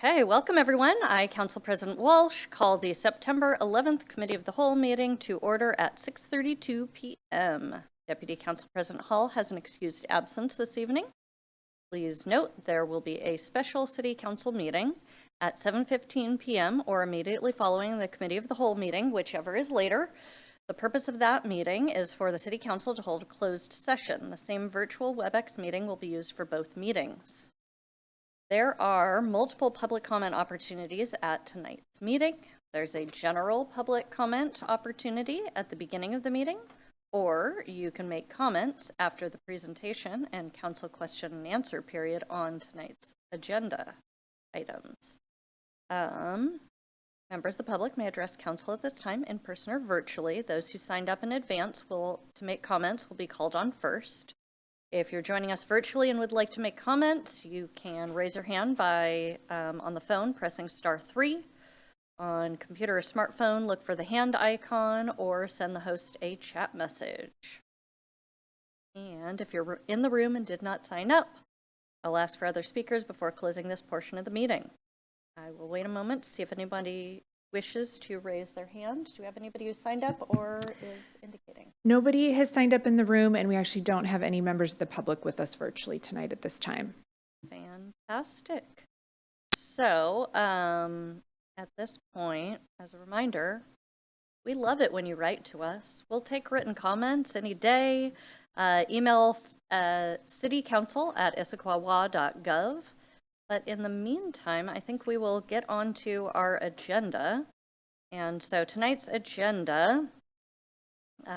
Okay, welcome everyone. I, Council President Walsh, call the September 11th Committee of the Whole meeting to order at 6:32 p.m. Deputy Council President Hall has an excused absence this evening. Please note there will be a special City Council meeting at 7:15 p.m. or immediately following the Committee of the Whole meeting, whichever is later. The purpose of that meeting is for the City Council to hold a closed session. The same virtual WebEx meeting will be used for both meetings. There are multiple public comment opportunities at tonight's meeting. There's a general public comment opportunity at the beginning of the meeting, or you can make comments after the presentation and council question and answer period on tonight's agenda items. Members of the public may address council at this time in person or virtually. Those who signed up in advance to make comments will be called on first. If you're joining us virtually and would like to make comments, you can raise your hand by on the phone pressing *3. On computer or smartphone, look for the hand icon or send the host a chat message. And if you're in the room and did not sign up, I'll ask for other speakers before closing this portion of the meeting. I will wait a moment to see if anybody wishes to raise their hand. Do we have anybody who signed up or is indicating? Nobody has signed up in the room, and we actually don't have any members of the public with us virtually tonight at this time. Fantastic. So at this point, as a reminder, we love it when you write to us. We'll take written comments any day. Email citycouncil@issaquah.gov. But in the meantime, I think we will get on to our agenda. And so tonight's agenda, we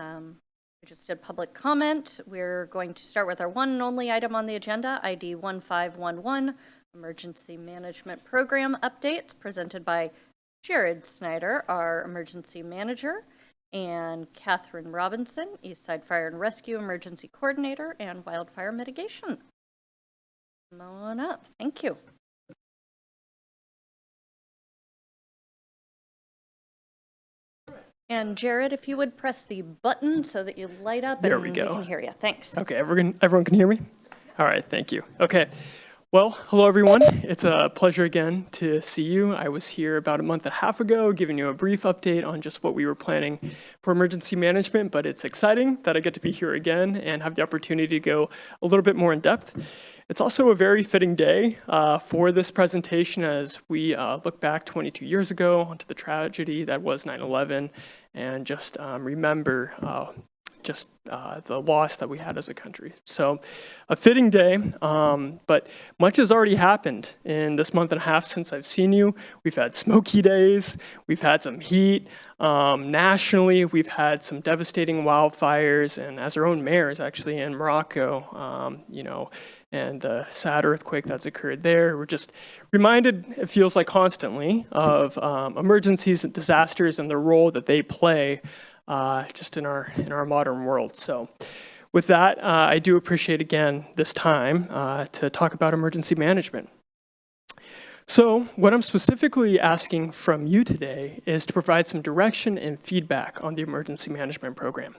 just did public comment. We're going to start with our one and only item on the agenda, ID 1511, Emergency Management Program Updates, presented by Jared Snyder, our Emergency Manager, and Catherine Robinson, Eastside Fire and Rescue Emergency Coordinator and Wildfire Mitigation. Come on up. Thank you. And Jared, if you would press the button so that you light up there and we go. We can hear you. Thanks. Okay, everyone can hear me? All right, thank you. Okay, well, hello everyone. It's a pleasure again to see you. I was here about a month and a half ago giving you a brief update on just what we were planning for emergency management, but it's exciting that I get to be here again and have the opportunity to go a little bit more in depth. It's also a very fitting day for this presentation as we look back 22 years ago onto the tragedy that was 9/11 and just remember the loss that we had as a country. So a fitting day, but much has already happened in this month and a half since I've seen you. We've had smoky days, we've had some heat. Nationally, we've had some devastating wildfires, and as our own mayors actually in Morocco, and the sad earthquake that's occurred there. We're just reminded, it feels like constantly, of emergencies and disasters and the role that they play just in our modern world. So with that, I do appreciate again this time to talk about emergency management. So what I'm specifically asking from you today is to provide some direction and feedback on the emergency management program.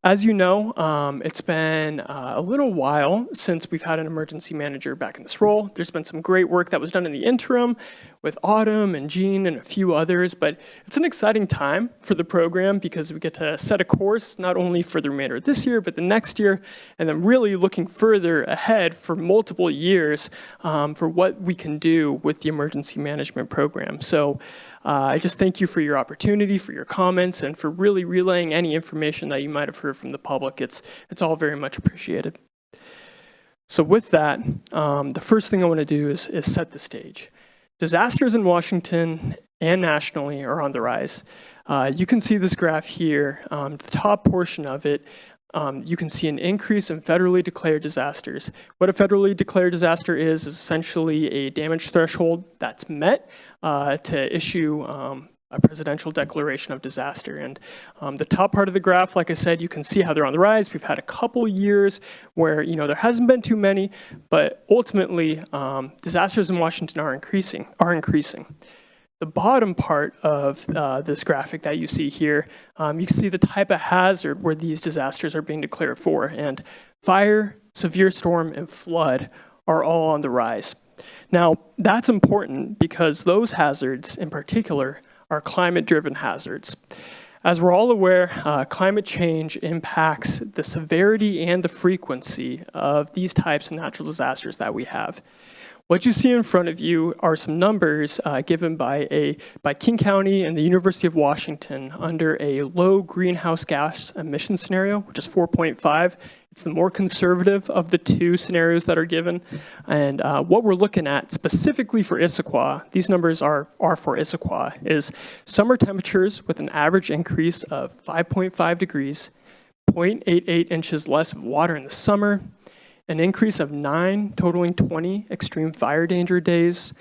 As you know, it's been a little while since we've had an emergency manager back in this role. There's been some great work that was done in the interim with Autumn and Jean and a few others, but it's an exciting time for the program because we get to set a course not only for the remainder of this year, but the next year, and then really looking further ahead for multiple years for what we can do with the emergency management program. So I just thank you for your opportunity, for your comments, and for really relaying any information that you might have heard from the public. It's all very much appreciated. So with that, the first thing I want to do is set the stage. Disasters in Washington and nationally are on the rise. You can see this graph here. The top portion of it, you can see an increase in federally declared disasters. What a federally declared disaster is essentially a damage threshold that's met to issue a presidential declaration of disaster. And the top part of the graph, like I said, you can see how they're on the rise. We've had a couple years where there hasn't been too many, but ultimately disasters in Washington are increasing. The bottom part of this graphic that you see here, you can see the type of hazard where these disasters are being declared for. And fire, severe storm, and flood are all on the rise. Now, that's important because those hazards in particular are climate-driven hazards. As we're all aware, climate change impacts the severity and the frequency of these types of natural disasters that we have. What you see in front of you are some numbers given by King County and the University of Washington under a low greenhouse gas emission scenario, which is 4.5. It's the more conservative of the two scenarios that are given. And what we're looking at specifically for Issaquah, these numbers are for Issaquah, is summer temperatures with an average increase of 5.5 degrees, 0.88 inches less of water in the summer, an increase of 9, totaling 20 extreme fire danger days,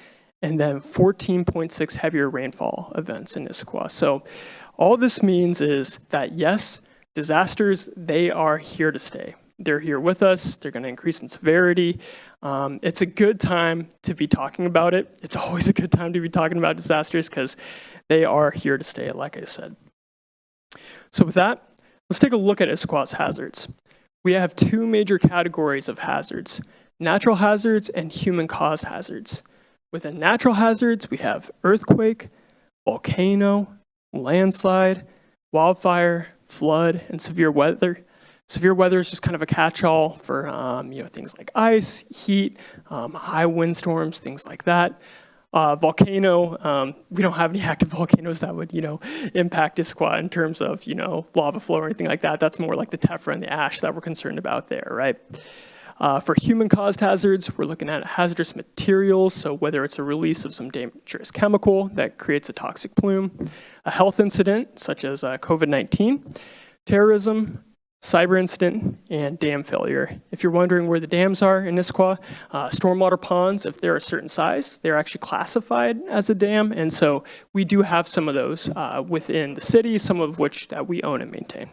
and then 14.6 heavier rainfall events in Issaquah. So all this means is that, yes, disasters, they are here to stay. They're here with us. They're going to increase in severity. It's a good time to be talking about it. It's always a good time to be talking about disasters because they are here to stay, like I said. So with that, let's take a look at Issaquah's hazards. We have two major categories of hazards, natural hazards and human-caused hazards. Within natural hazards, we have earthquake, volcano, landslide, wildfire, flood, and severe weather. Severe weather is just kind of a catch-all for things like ice, heat, high windstorms, things like that. Volcano, we don't have any active volcanoes that would, impact Issaquah in terms of, lava flow or anything like that. That's more like the tephra and the ash that we're concerned about there, right? For human-caused hazards, we're looking at hazardous materials, so whether it's a release of some dangerous chemical that creates a toxic plume, a health incident such as COVID-19, terrorism, cyber incident, and dam failure. If you're wondering where the dams are in Issaquah, stormwater ponds, if they're a certain size, they're actually classified as a dam, and so we do have some of those within the city, some of which that we own and maintain.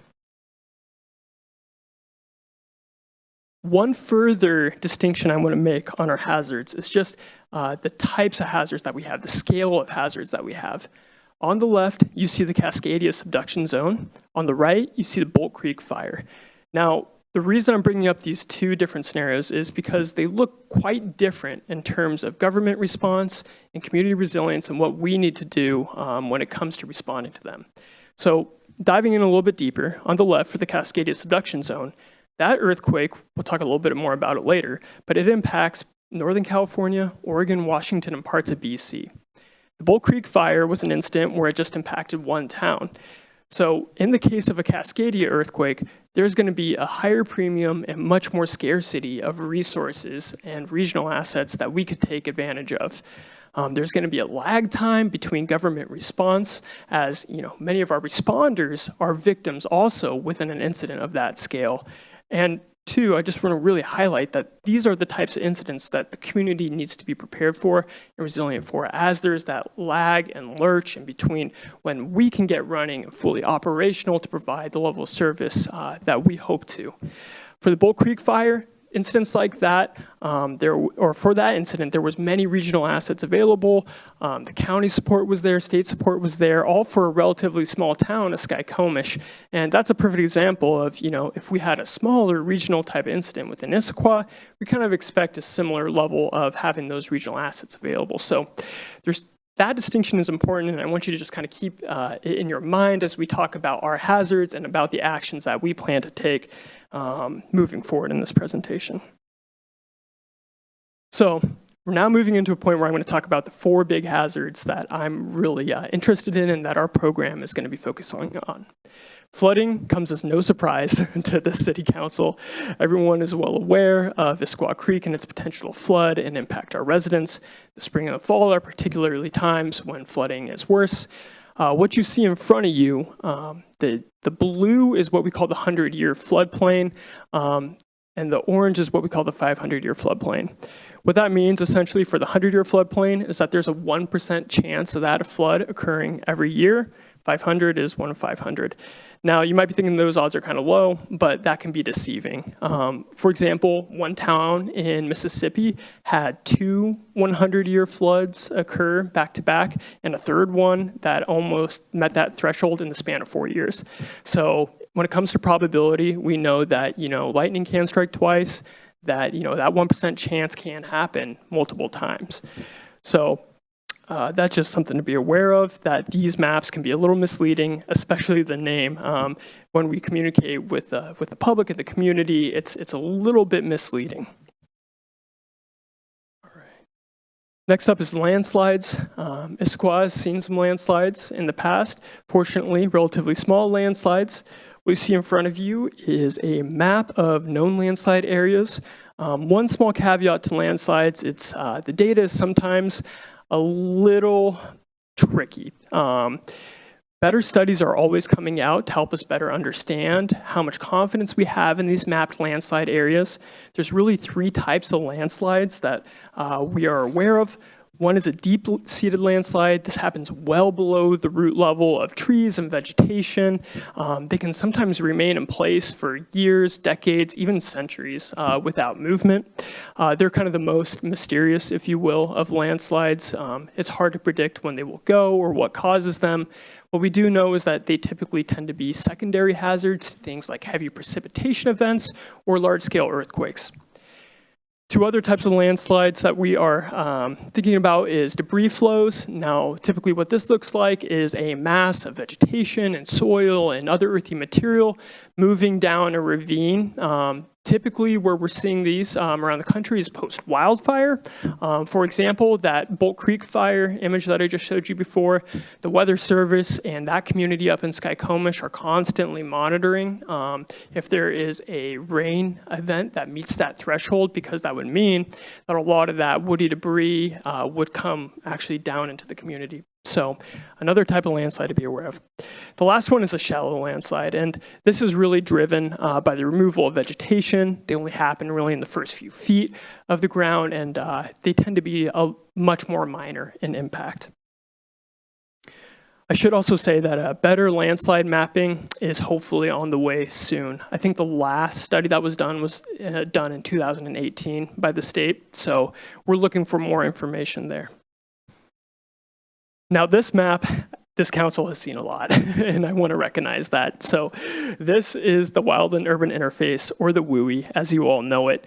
One further distinction I want to make on our hazards is just the types of hazards that we have, the scale of hazards that we have. On the left, you see the Cascadia subduction zone. On the right, you see the Bolt Creek fire. Now, the reason I'm bringing up these two different scenarios is because they look quite different in terms of government response and community resilience and what we need to do when it comes to responding to them. So diving in a little bit deeper, on the left for the Cascadia subduction zone, that earthquake, we'll talk a little bit more about it later, but it impacts Northern California, Oregon, Washington, and parts of BC. The Bolt Creek fire was an incident where it just impacted one town. So in the case of a Cascadia earthquake, there's going to be a higher premium and much more scarcity of resources and regional assets that we could take advantage of. There's going to be a lag time between government response, as many of our responders are victims also within an incident of that scale. And two, I just want to really highlight that these are the types of incidents that the community needs to be prepared for and resilient for, as there's that lag and lurch in between when we can get running and fully operational to provide the level of service that we hope to. For the Bolt Creek fire, incidents like that, for that incident, there was many regional assets available. The county support was there, state support was there, all for a relatively small town, Issaquah. And that's a perfect example of, if we had a smaller regional type of incident within Issaquah, we kind of expect a similar level of having those regional assets available. So that distinction is important, and I want you to just kind of keep it in your mind as we talk about our hazards and about the actions that we plan to take moving forward in this presentation. So we're now moving into a point where I'm going to talk about the 4 big hazards that I'm really interested in and that our program is going to be focusing on. Flooding comes as no surprise to the City Council. Everyone is well aware of Issaquah Creek and its potential to flood and impact our residents. The spring and the fall are particularly times when flooding is worse. What you see in front of you, the blue is what we call the 100-year floodplain, and the orange is what we call the 500-year floodplain. What that means essentially for the 100-year floodplain is that there's a 1% chance of that flood occurring every year. 500 is 1 in 500. Now, you might be thinking those odds are kind of low, but that can be deceiving. For example, one town in Mississippi had 2 100-year floods occur back-to-back, and a third one that almost met that threshold in the span of 4 years. So when it comes to probability, we know that lightning can strike twice, that, that 1% chance can happen multiple times. So that's just something to be aware of, that these maps can be a little misleading, especially the name. When we communicate with the public and the community, it's a little bit misleading. All right. Next up is landslides. Issaquah has seen some landslides in the past. Fortunately, relatively small landslides. What you see in front of you is a map of known landslide areas. One small caveat to landslides, it's the data is sometimes a little tricky. Better studies are always coming out to help us better understand how much confidence we have in these mapped landslide areas. There's really 3 types of landslides that we are aware of. One is a deep-seated landslide. This happens well below the root level of trees and vegetation. They can sometimes remain in place for years, decades, even centuries without movement. They're kind of the most mysterious, if you will, of landslides. It's hard to predict when they will go or what causes them. What we do know is that they typically tend to be secondary hazards, things like heavy precipitation events or large-scale earthquakes. 2 other types of landslides that we are thinking about is debris flows. Now, typically what this looks like is a mass of vegetation and soil and other earthy material moving down a ravine. Typically, where we're seeing these around the country is post-wildfire. For example, that Bolt Creek fire image that I just showed you before, the Weather Service and that community up in Skycomish are constantly monitoring if there is a rain event that meets that threshold, because that would mean that a lot of that woody debris would come actually down into the community. So another type of landslide to be aware of. The last one is a shallow landslide, and this is really driven by the removal of vegetation. They only happen really in the first few feet of the ground, and they tend to be much more minor in impact. I should also say that better landslide mapping is hopefully on the way soon. I think the last study that was done in 2018 by the state, so we're looking for more information there. Now, this map, this council has seen a lot, and I want to recognize that. So this is the Wild and Urban Interface, or the WUI, as you all know it.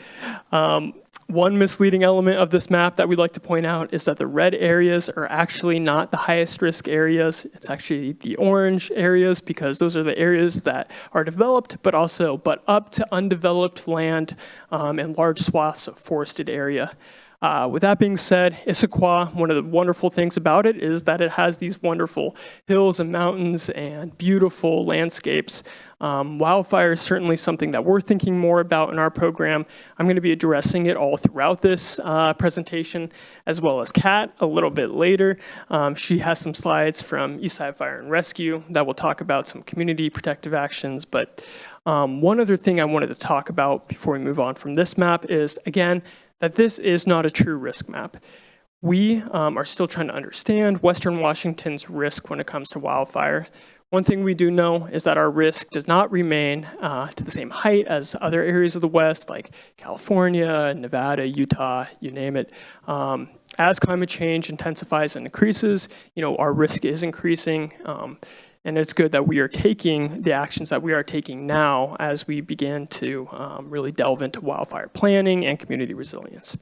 One misleading element of this map that we'd like to point out is that the red areas are actually not the highest risk areas. It's actually the orange areas, because those are the areas that are developed, but up to undeveloped land and large swaths of forested area. With that being said, Issaquah, one of the wonderful things about it is that it has these wonderful hills and mountains and beautiful landscapes. Wildfire is certainly something that we're thinking more about in our program. I'm going to be addressing it all throughout this presentation, as well as Kat a little bit later. She has some slides from Eastside Fire and Rescue that will talk about some community protective actions. But one other thing I wanted to talk about before we move on from this map is, again, that this is not a true risk map. We are still trying to understand Western Washington's risk when it comes to wildfire. One thing we do know is that our risk does not remain to the same height as other areas of the West, like California, Nevada, Utah, you name it. As climate change intensifies and increases, our risk is increasing. And it's good that we are taking the actions that we are taking now as we begin to really delve into wildfire planning and community resilience.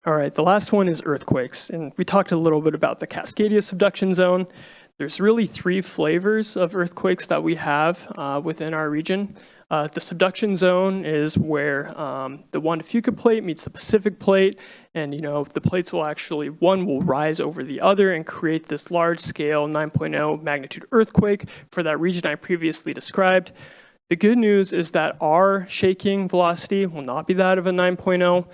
All right, the last one is earthquakes. And we talked a little bit about the Cascadia subduction zone. There's really 3 flavors of earthquakes that we have within our region. The subduction zone is where the Juan de Fuca plate meets the Pacific plate, and the plates will actually, one will rise over the other and create this large-scale 9.0 magnitude earthquake for that region I previously described. The good news is that our shaking velocity will not be that of a 9.0.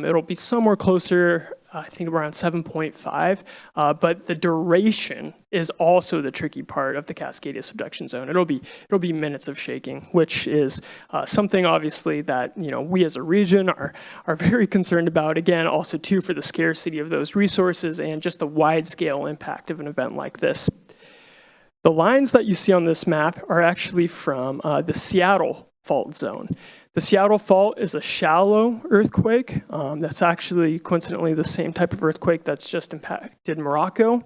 It'll be somewhere closer, I think around 7.5, but the duration is also the tricky part of the Cascadia subduction zone. It'll be minutes of shaking, which is something obviously that we as a region are very concerned about. Again, also too for the scarcity of those resources and just the wide scale impact of an event like this. The lines that you see on this map are actually from the Seattle fault zone. The Seattle fault is a shallow earthquake. That's actually coincidentally the same type of earthquake that's just impacted Morocco.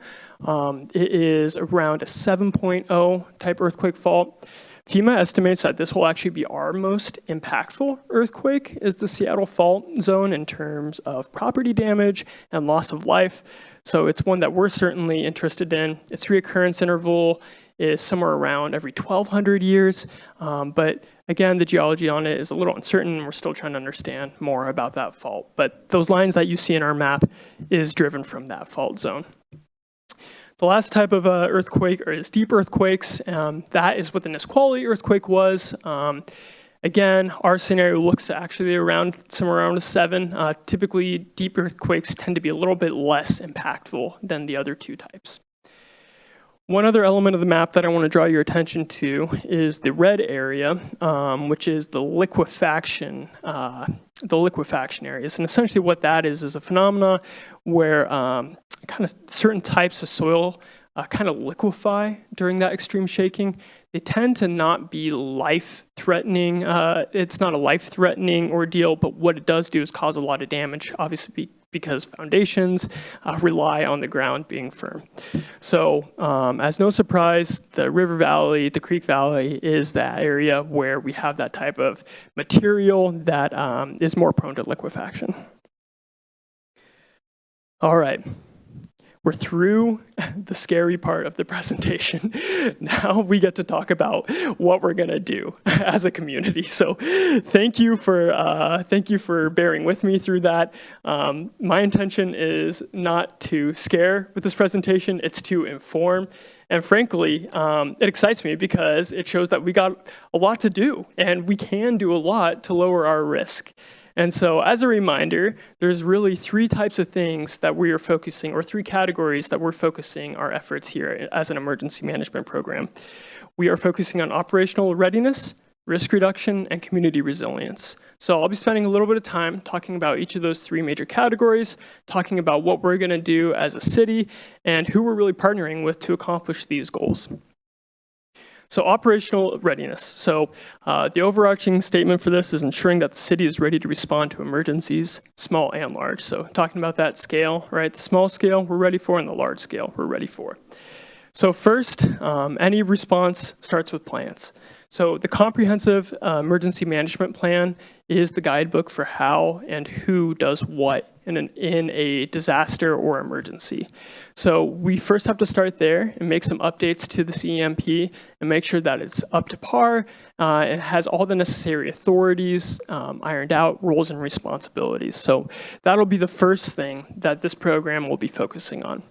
It is around a 7.0 type earthquake fault. FEMA estimates that this will actually be our most impactful earthquake is the Seattle fault zone in terms of property damage and loss of life. So it's one that we're certainly interested in. Its reoccurrence interval is somewhere around every 1,200 years. But again, the geology on it is a little uncertain, and we're still trying to understand more about that fault. But those lines that you see in our map is driven from that fault zone. The last type of earthquake is deep earthquakes. That is what the Nisqually earthquake was. Again, our scenario looks actually somewhere around a 7. Typically, deep earthquakes tend to be a little bit less impactful than the other two types. One other element of the map that I want to draw your attention to is the red area, which is the liquefaction areas. And essentially what that is a phenomena where kind of certain types of soil kind of liquefy during that extreme shaking. They tend to not be life-threatening. It's not a life-threatening ordeal, but what it does do is cause a lot of damage, obviously because foundations rely on the ground being firm. So as no surprise, the river valley, the creek valley is that area where we have that type of material that is more prone to liquefaction. All right. We're through the scary part of the presentation. Now we get to talk about what we're gonna do as a community. So thank you for bearing with me through that. My intention is not to scare with this presentation, it's to inform. And frankly, it excites me because it shows that we got a lot to do and we can do a lot to lower our risk. And so as a reminder, there's really 3 types of things that we are focusing, or 3 categories that we're focusing our efforts here as an emergency management program. We are focusing on operational readiness, risk reduction, and community resilience. So I'll be spending a little bit of time talking about each of those 3 major categories, talking about what we're gonna do as a city, and who we're really partnering with to accomplish these goals. So operational readiness. So the overarching statement for this is ensuring that the city is ready to respond to emergencies, small and large. So talking about that scale, right? The small scale we're ready for and the large scale we're ready for. So first, any response starts with plans. So the comprehensive emergency management plan is the guidebook for how and who does what in a disaster or emergency. So we first have to start there and make some updates to the CEMP and make sure that it's up to par and has all the necessary authorities ironed out, roles and responsibilities. So that'll be the first thing that this program will be focusing on.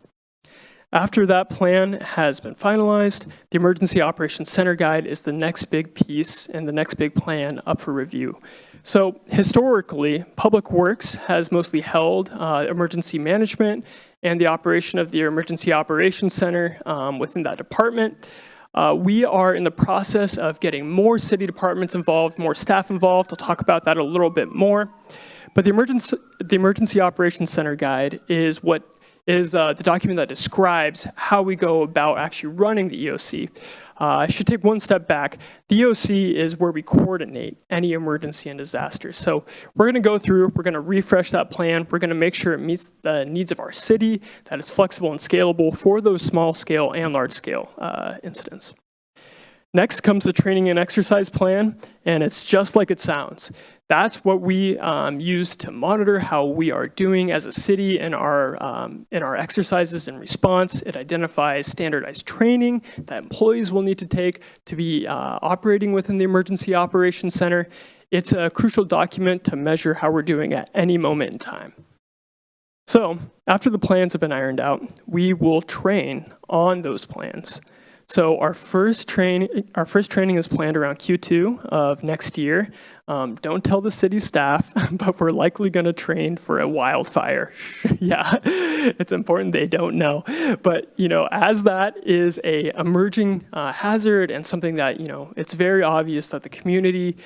After that plan has been finalized, the Emergency Operations Center Guide is the next big piece and the next big plan up for review. So historically, Public Works has mostly held emergency management and the operation of the Emergency Operations Center within that department. We are in the process of getting more city departments involved, more staff involved. I'll talk about that a little bit more. But the Emergency Operations Center Guide is the document that describes how we go about actually running the EOC. I should take one step back. The EOC is where we coordinate any emergency and disaster. So we're gonna go through, we're gonna refresh that plan, we're gonna make sure it meets the needs of our city, that it's flexible and scalable for those small scale and large scale incidents. Next comes the training and exercise plan, and it's just like it sounds. That's what we use to monitor how we are doing as a city in our exercises and response. It identifies standardized training that employees will need to take to be operating within the Emergency Operations Center. It's a crucial document to measure how we're doing at any moment in time. So after the plans have been ironed out, we will train on those plans. So our first training is planned around Q2 of next year. Don't tell the city staff, but we're likely going to train for a wildfire. Yeah, it's important they don't know. But as that is a emerging hazard and something that it's very obvious that the community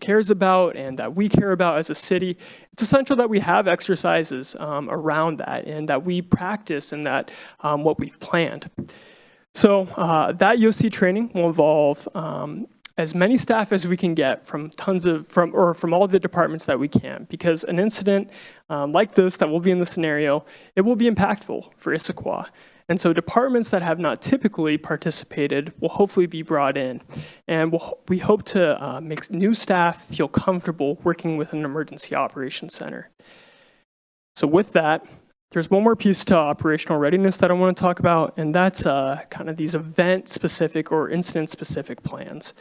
cares about and that we care about as a city, it's essential that we have exercises around that and that we practice and that what we've planned. So that EOC training will involve as many staff as we can get from all the departments that we can, because an incident like this that will be in the scenario, it will be impactful for Issaquah. And so departments that have not typically participated will hopefully be brought in. And we hope to make new staff feel comfortable working with an emergency operations center. So with that, there's one more piece to operational readiness that I want to talk about, and that's kind of these event-specific or incident-specific plans.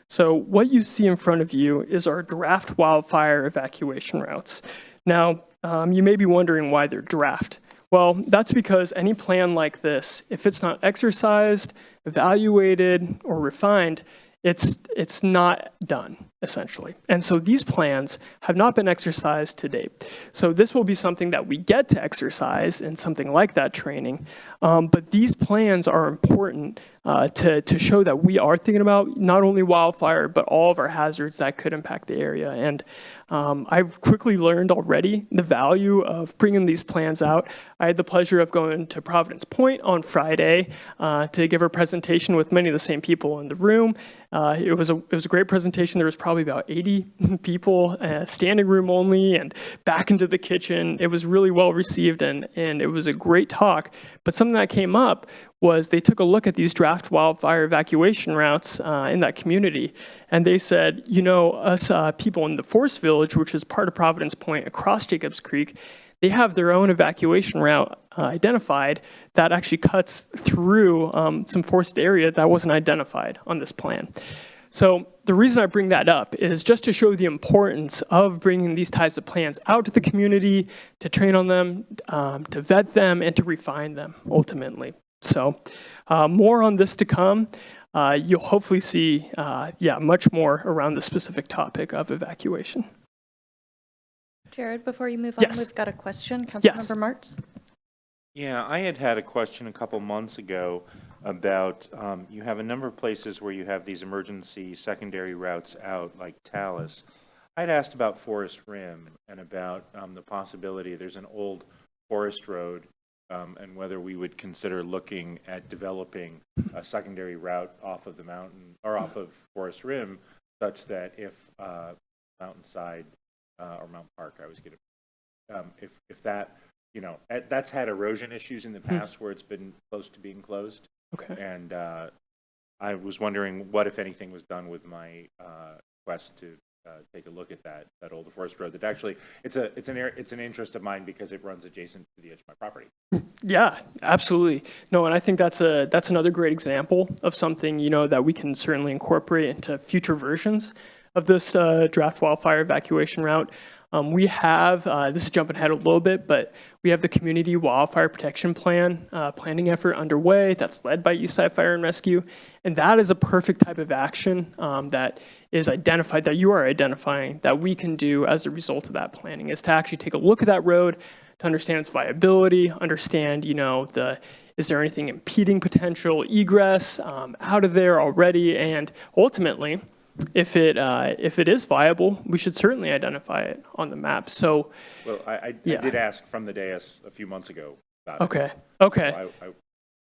So what you see in front of you is our draft wildfire evacuation routes. Now, you may be wondering why they're draft. Well, that's because any plan like this, if it's not exercised, evaluated, or refined, it's not done, essentially. And so these plans have not been exercised to date. So this will be something that we get to exercise in something like that training. But these plans are important to show that we are thinking about not only wildfire, but all of our hazards that could impact the area. And I've quickly learned already the value of bringing these plans out. I had the pleasure of going to Providence Point on Friday to give a presentation with many of the same people in the room. It was a great presentation. There was probably about 80 people, standing room only, and back into the kitchen. It was really well received, and it was a great talk. But something that came up was they took a look at these draft wildfire evacuation routes in that community, and they said, you know, us people in the Forest Village, which is part of Providence Point across Jacobs Creek, they have their own evacuation route identified that actually cuts through some forested area that wasn't identified on this plan. So the reason I bring that up is just to show the importance of bringing these types of plans out to the community, to train on them, to vet them, and to refine them ultimately. So more on this to come. You'll hopefully see, much more around the specific topic of evacuation. Jared, before you move on, Yes. we've got a question. Yes. Councilmember Martz? Yeah, I had a question a couple months ago about, you have a number of places where you have these emergency secondary routes out, like Talus. I'd asked about Forest Rim and about the possibility, there's an old forest road, and whether we would consider looking at developing a secondary route off of the mountain, or off of Forest Rim, such that if Mountainside, or Mount Park, I was going to, if that, you know, that's had erosion issues in the past where it's been close to being closed. Okay. And I was wondering what, if anything, was done with my quest to take a look at that old forest road. That actually, it's an interest of mine because it runs adjacent to the edge of my property. Yeah, absolutely. No, and I think that's another great example of something, you know, that we can certainly incorporate into future versions of this draft wildfire evacuation route. We have, this is jumping ahead a little bit, but we have the Community Wildfire Protection Plan planning effort underway that's led by Eastside Fire and Rescue. And that is a perfect type of action that is identified, that you are identifying, that we can do as a result of that planning, is to actually take a look at that road, to understand its viability, understand, you know, is there anything impeding potential egress out of there already, and ultimately, if it is viable, we should certainly identify it on the map. So, well, I did ask from the dais a few months ago about it. Okay. So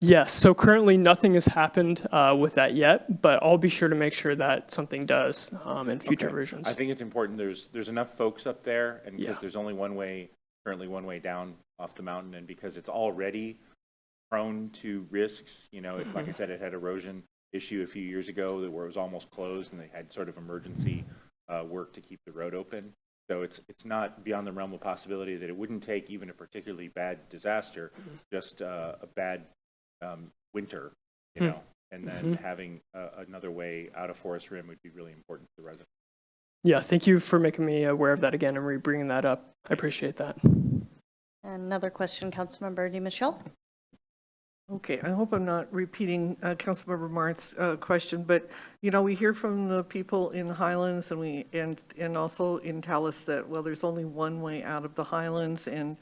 yes. So currently, nothing has happened with that yet, but I'll be sure to make sure that something does in future versions. I think it's important. There's enough folks up there, and because there's only currently one way down off the mountain, and because it's already prone to risks. You know, like I said, it had erosion issue a few years ago where it was almost closed, and they had sort of emergency work to keep the road open. So it's not beyond the realm of possibility that it wouldn't take even a particularly bad disaster, just a bad winter, you know, and then having another way out of Forest Rim would be really important to the residents. Yeah, thank you for making me aware of that again and bringing that up. I appreciate that. Another question, Councilmember DiMichele? Okay, I hope I'm not repeating Councilmember Mart's question, but you know, we hear from the people in the Highlands and also in Talus that, well, there's only one way out of the Highlands and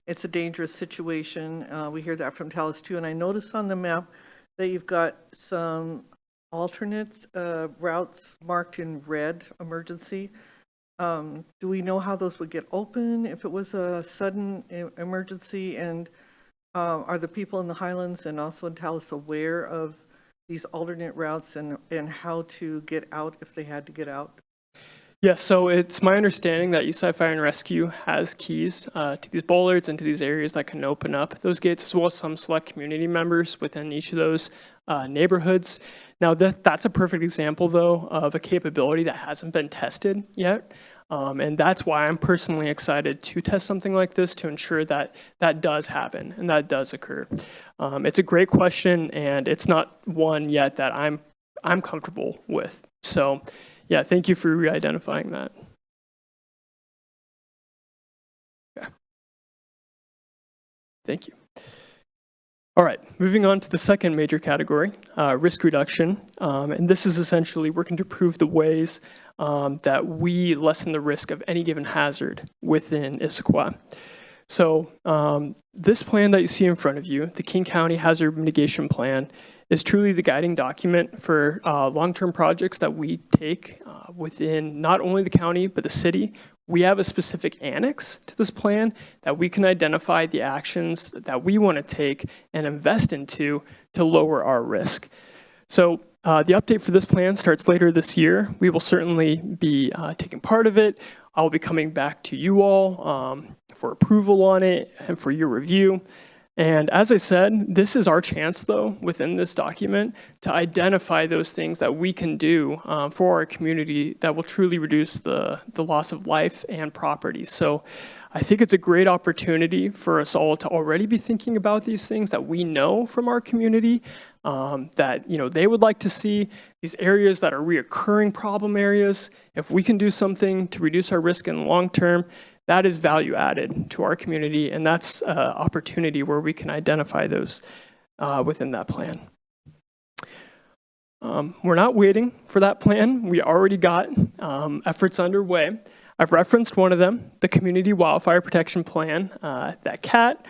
it's a dangerous situation. We hear that from Talus too, and I noticed on the map that you've got some alternate routes marked in red, emergency. Do we know how those would get open if it was a sudden emergency? And are the people in the Highlands and also in Talus aware of these alternate routes and how to get out if they had to get out? Yeah, so it's my understanding that Eastside Fire and Rescue has keys to these bollards and to these areas that can open up those gates, as well as some select community members within each of those neighborhoods. Now, that's a perfect example, though, of a capability that hasn't been tested yet. And that's why I'm personally excited to test something like this to ensure that that does happen and that does occur. It's a great question, and it's not one yet that I'm comfortable with. So, yeah, thank you for re-identifying that. Okay. Thank you. All right, moving on to the second major category, risk reduction. And this is essentially working to prove the ways that we lessen the risk of any given hazard within Issaquah. So this plan that you see in front of you, the King County Hazard Mitigation Plan, is truly the guiding document for long-term projects that we take within not only the county, but the city. We have a specific annex to this plan that we can identify the actions that we want to take and invest into to lower our risk. So the update for this plan starts later this year. We will certainly be taking part of it. I'll be coming back to you all for approval on it and for your review. And as I said, this is our chance, though, within this document to identify those things that we can do for our community that will truly reduce the loss of life and property. So I think it's a great opportunity for us all to already be thinking about these things that we know from our community that they would like to see, these areas that are reoccurring problem areas. If we can do something to reduce our risk in the long term, that is value added to our community, and that's an opportunity where we can identify those within that plan. We're not waiting for that plan. We already got efforts underway. I've referenced one of them, the Community Wildfire Protection Plan that Kat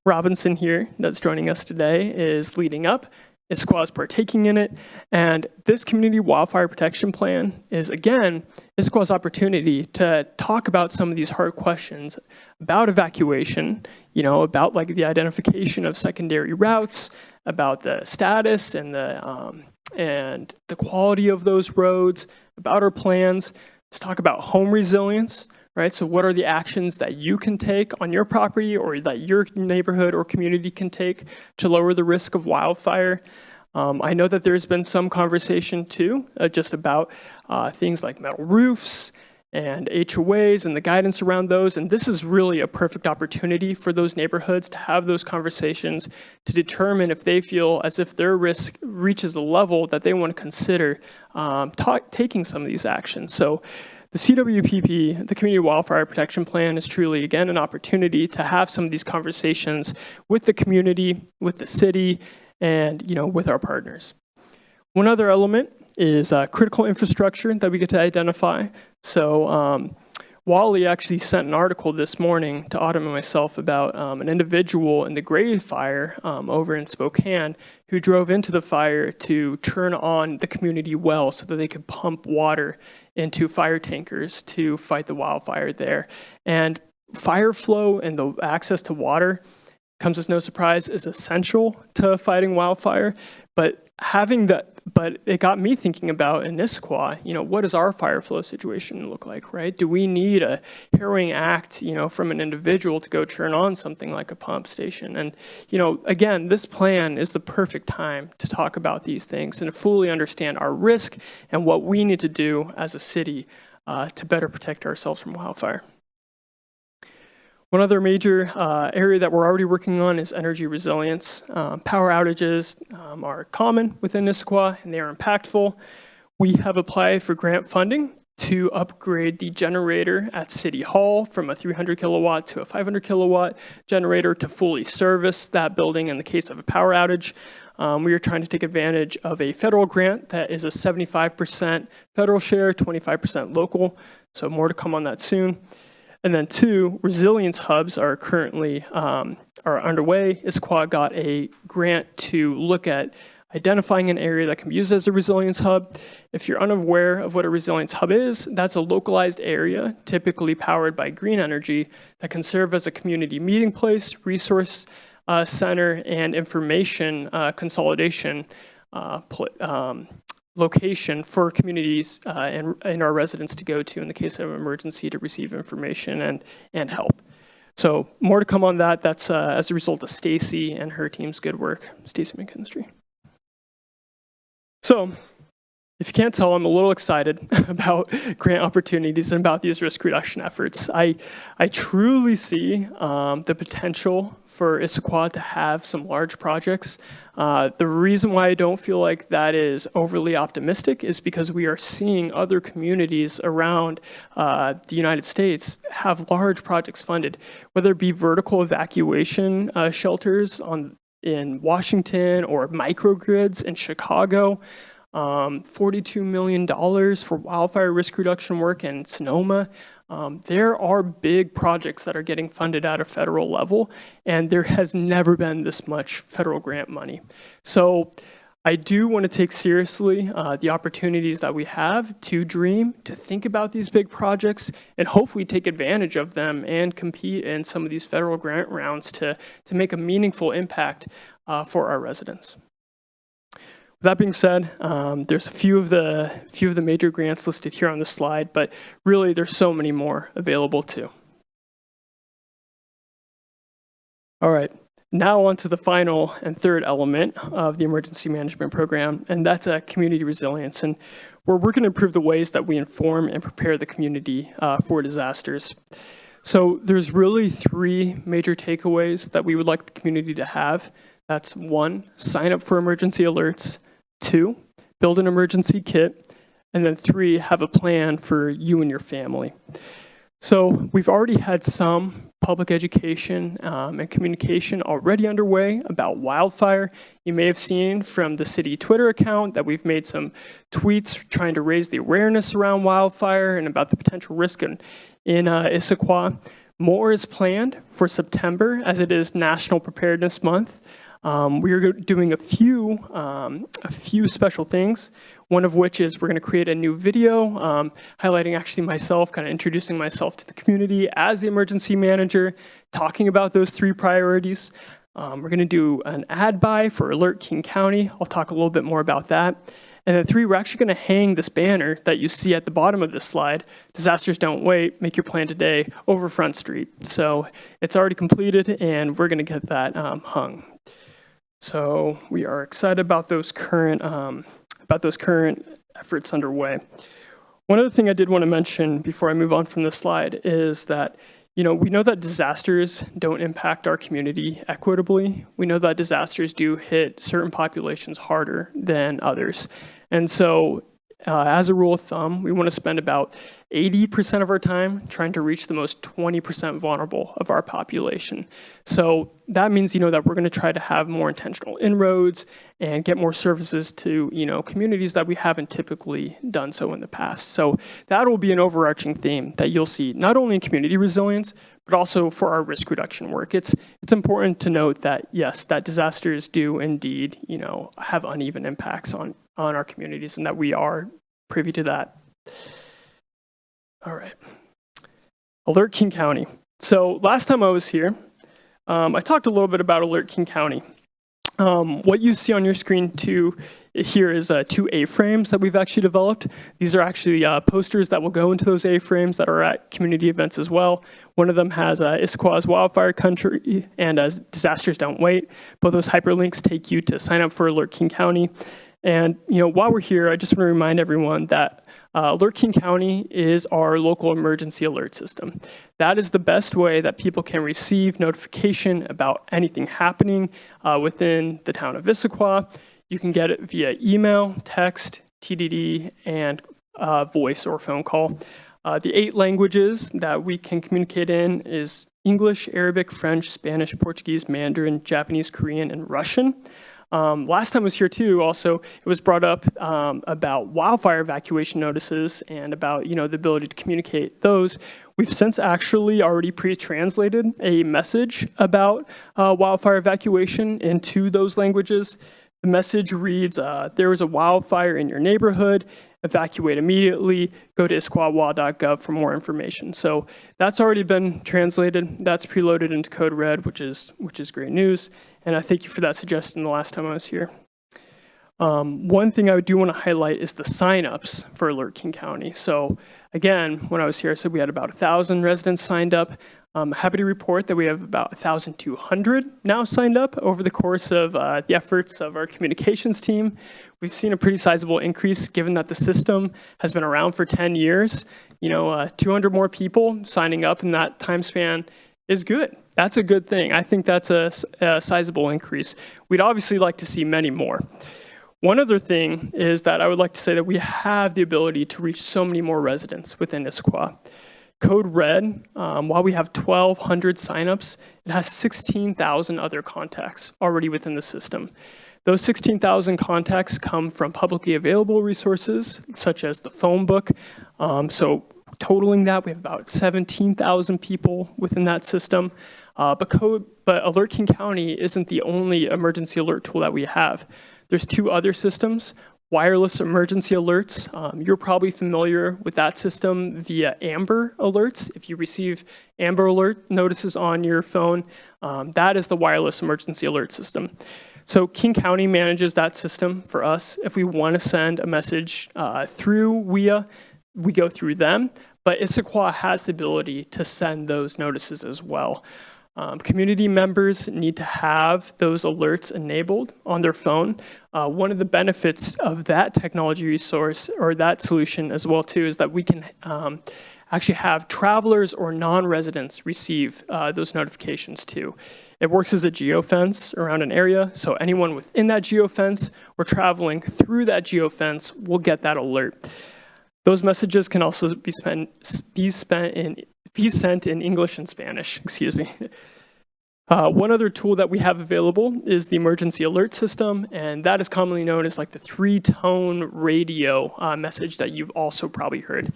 Robinson here, that's joining us today, is leading up. Issaquah is partaking in it, and this Community Wildfire Protection Plan is, again, Issaquah's opportunity to talk about some of these hard questions about evacuation, about like the identification of secondary routes, about the status and the quality of those roads, about our plans, to talk about home resilience, right? So what are the actions that you can take on your property or that your neighborhood or community can take to lower the risk of wildfire? I know that there's been some conversation too, just about things like metal roofs and HOAs and the guidance around those. And this is really a perfect opportunity for those neighborhoods to have those conversations to determine if they feel as if their risk reaches a level that they want to consider taking some of these actions. So the CWPP, the Community Wildfire Protection Plan, is truly, again, an opportunity to have some of these conversations with the community, with the city, and with our partners. One other element is critical infrastructure that we get to identify. So Wally actually sent an article this morning to Autumn and myself about an individual in the Gray Fire over in Spokane who drove into the fire to turn on the community well so that they could pump water into fire tankers to fight the wildfire there. And fire flow and the access to water, comes as no surprise, is essential to fighting wildfire. But it got me thinking about in Issaquah, what does our fire flow situation look like, right? Do we need a harrowing act, from an individual to go turn on something like a pump station? And, again, this plan is the perfect time to talk about these things and to fully understand our risk and what we need to do as a city to better protect ourselves from wildfire. One other major area that we're already working on is energy resilience. Power outages are common within Issaquah, and they are impactful. We have applied for grant funding to upgrade the generator at City Hall from a 300 kilowatt to a 500 kilowatt generator to fully service that building in the case of a power outage. We are trying to take advantage of a federal grant that is a 75% federal share, 25% local, so more to come on that soon. And then 2, resilience hubs are currently are underway. Issaquah got a grant to look at identifying an area that can be used as a resilience hub. If you're unaware of what a resilience hub is, that's a localized area, typically powered by green energy, that can serve as a community meeting place, resource center, and information consolidation location for communities and our residents to go to in the case of an emergency to receive information and help. So more to come on that. That's as a result of Stacy and her team's good work, Stacy McKinstry. So if you can't tell, I'm a little excited about grant opportunities and about these risk reduction efforts. I truly see the potential for Issaquah to have some large projects. The reason why I don't feel like that is overly optimistic is because we are seeing other communities around the United States have large projects funded, whether it be vertical evacuation shelters in Washington or microgrids in Chicago. $42 million for wildfire risk reduction work in Sonoma. There are big projects that are getting funded at a federal level, and there has never been this much federal grant money. So I do want to take seriously the opportunities that we have to dream, to think about these big projects, and hopefully take advantage of them and compete in some of these federal grant rounds to make a meaningful impact for our residents. With that being said, there's a few of the major grants listed here on this slide, but really there's so many more available too. All right, now on to the final and third element of the emergency management program, and that's community resilience. And we're working to improve the ways that we inform and prepare the community for disasters. So there's really three major takeaways that we would like the community to have. That's 1, sign up for emergency alerts. 2, build an emergency kit. And then 3, have a plan for you and your family. So we've already had some public education and communication already underway about wildfire. You may have seen from the city Twitter account that we've made some tweets trying to raise the awareness around wildfire and about the potential risk in Issaquah. More is planned for September, as it is National Preparedness Month. We are doing a few special things, one of which is we're going to create a new video highlighting actually myself, kind of introducing myself to the community as the emergency manager, talking about those 3 priorities. We're going to do an ad buy for Alert King County. I'll talk a little bit more about that. And then 3, we're actually going to hang this banner that you see at the bottom of this slide, Disasters Don't Wait, Make Your Plan Today, over Front Street. So it's already completed, and we're going to get that hung. So we are excited about those current efforts underway. One other thing I did want to mention before I move on from this slide is that, we know that disasters don't impact our community equitably. We know that disasters do hit certain populations harder than others. And so as a rule of thumb, we want to spend about 80% of our time trying to reach the most 20% vulnerable of our population. So that means, that we're going to try to have more intentional inroads and get more services to, communities that we haven't typically done so in the past. So that will be an overarching theme that you'll see not only in community resilience, but also for our risk reduction work. It's important to note that, yes, that disasters do indeed, have uneven impacts on our communities, and that we are privy to that. All right. Alert King County. So last time I was here, I talked a little bit about Alert King County. What you see on your screen here is 2 A-frames that we've actually developed. These are actually posters that will go into those A-frames that are at community events as well. One of them has Issaquah's Wildfire Country and as Disasters Don't Wait. Both those hyperlinks take you to sign up for Alert King County. And while we're here, I just want to remind everyone that Alert King County is our local emergency alert system. That is the best way that people can receive notification about anything happening within the town of Issaquah. You can get it via email, text, TDD, and voice or phone call. The 8 languages that we can communicate in is English, Arabic, French, Spanish, Portuguese, Mandarin, Japanese, Korean, and Russian. Last time I was here too, also, it was brought up about wildfire evacuation notices and about, the ability to communicate those. We've since actually already pre-translated a message about wildfire evacuation into those languages. The message reads, there is a wildfire in your neighborhood, evacuate immediately, go to issaquahwa.gov for more information. So that's already been translated. That's preloaded into Code Red, which is great news. And I thank you for that suggestion the last time I was here. One thing I do want to highlight is the signups for Alert King County. So again, when I was here, I said we had about 1,000 residents signed up. I'm happy to report that we have about 1,200 now signed up over the course of the efforts of our communications team. We've seen a pretty sizable increase given that the system has been around for 10 years. 200 more people signing up in that time span is good. That's a good thing. I think that's a sizable increase. We'd obviously like to see many more. One other thing is that I would like to say that we have the ability to reach so many more residents within Issaquah. Code Red, while we have 1,200 signups, it has 16,000 other contacts already within the system. Those 16,000 contacts come from publicly available resources, such as the phone book. So totaling that, we have about 17,000 people within that system. But Alert King County isn't the only emergency alert tool that we have. There's 2 other systems. Wireless emergency alerts. You're probably familiar with that system via Amber Alerts. If you receive Amber Alert notices on your phone, that is the wireless emergency alert system. So King County manages that system for us. If we want to send a message through WIA, we go through them. But Issaquah has the ability to send those notices as well. Community members need to have those alerts enabled on their phone. One of the benefits of that technology resource or that solution as well too is that we can actually have travelers or non-residents receive those notifications too. It works as a geofence around an area, so anyone within that geofence or traveling through that geofence will get that alert. Those messages can also be sent in English and Spanish, excuse me. One other tool that we have available is the emergency alert system, and that is commonly known as like the 3-tone radio message that you've also probably heard.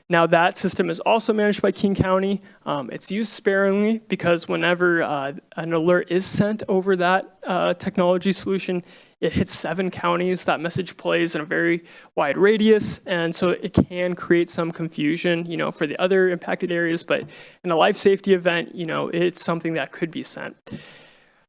Now that system is also managed by King County. It's used sparingly because whenever an alert is sent over that technology solution, it hits 7 counties. That message plays in a very wide radius, and so it can create some confusion, for the other impacted areas. But in a life safety event, it's something that could be sent.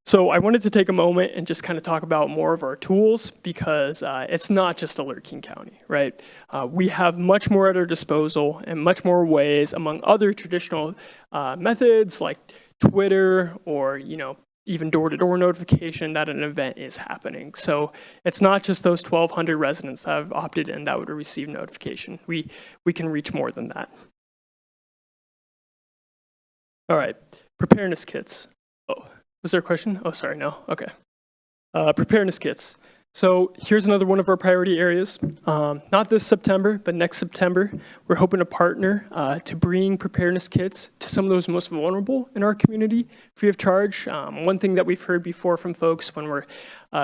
So I wanted to take a moment and just kind of talk about more of our tools because it's not just Alert King County, right? We have much more at our disposal and much more ways among other traditional methods like Twitter or, even door-to-door notification that an event is happening. So it's not just those 1,200 residents that have opted in that would receive notification. We can reach more than that. All right, preparedness kits. Oh, was there a question? Oh, sorry, no, okay. Preparedness kits. So here's another one of our priority areas. Not this September, but next September, we're hoping to partner to bring preparedness kits to some of those most vulnerable in our community free of charge. One thing that we've heard before from folks when we're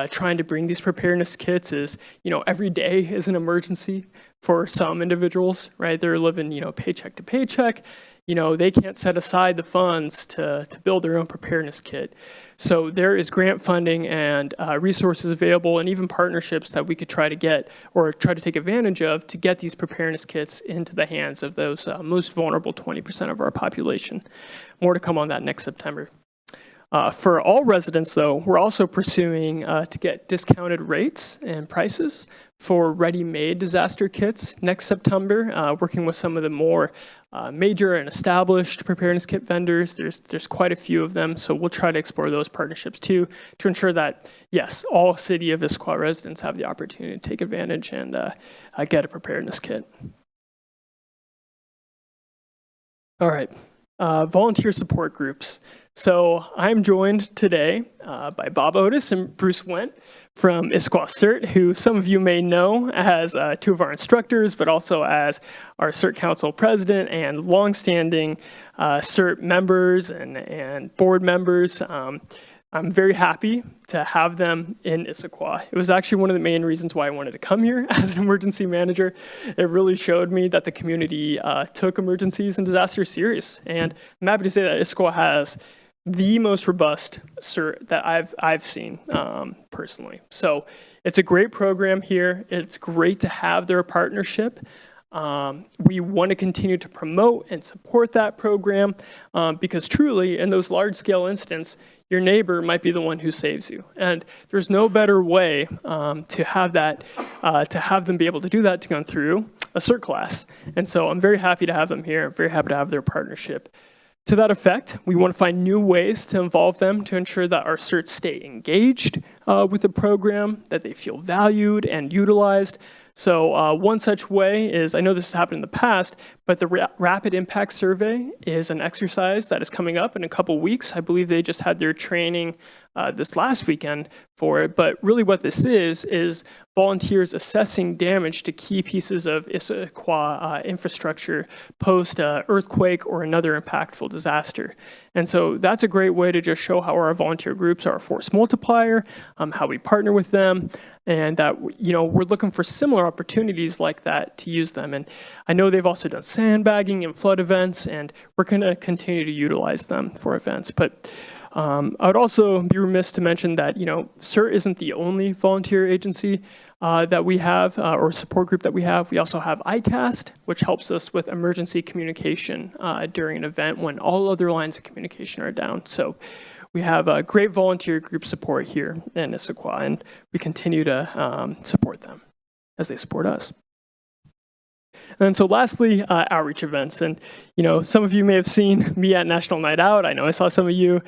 trying to bring these preparedness kits is, every day is an emergency for some individuals, right? They're living, paycheck to paycheck. They can't set aside the funds to build their own preparedness kit. So there is grant funding and resources available and even partnerships that we could try to get or try to take advantage of to get these preparedness kits into the hands of those most vulnerable 20% of our population. More to come on that next September. For all residents, though, we're also pursuing to get discounted rates and prices for ready-made disaster kits next September, working with some of the more major and established preparedness kit vendors. There's quite a few of them, so we'll try to explore those partnerships too to ensure that, yes, all City of Issaquah residents have the opportunity to take advantage and get a preparedness kit. All right, volunteer support groups. So I'm joined today by Bob Otis and Bruce Wendt from Issaquah CERT, who some of you may know as 2 of our instructors, but also as our CERT Council president and longstanding CERT members and board members. I'm very happy to have them in Issaquah. It was actually one of the main reasons why I wanted to come here as an emergency manager. It really showed me that the community took emergencies and disasters serious. And I'm happy to say that Issaquah has the most robust CERT that I've seen personally. So it's a great program here. It's great to have their partnership. We want to continue to promote and support that program because truly, in those large-scale incidents, your neighbor might be the one who saves you. And there's no better way to have them be able to do that to go through a CERT class. And so I'm very happy to have them here. I'm very happy to have their partnership. To that effect, we want to find new ways to involve them to ensure that our CERTs stay engaged with the program, that they feel valued and utilized. So one such way is, I know this has happened in the past, but the Rapid Impact Survey is an exercise that is coming up in a couple weeks. I believe they just had their training this last weekend for it. But really what this is volunteers assessing damage to key pieces of Issaquah infrastructure post earthquake or another impactful disaster. And so that's a great way to just show how our volunteer groups are a force multiplier, how we partner with them, and that we're looking for similar opportunities like that to use them. And I know they've also done sandbagging and flood events, and we're going to continue to utilize them for events. But I would also be remiss to mention that CERT isn't the only volunteer agency that we have or support group that we have. We also have ICAST, which helps us with emergency communication during an event when all other lines of communication are down. So we have a great volunteer group support here in Issaquah, and we continue to support them as they support us. And so lastly, outreach events. And, some of you may have seen me at National Night Out. I know I saw some of you.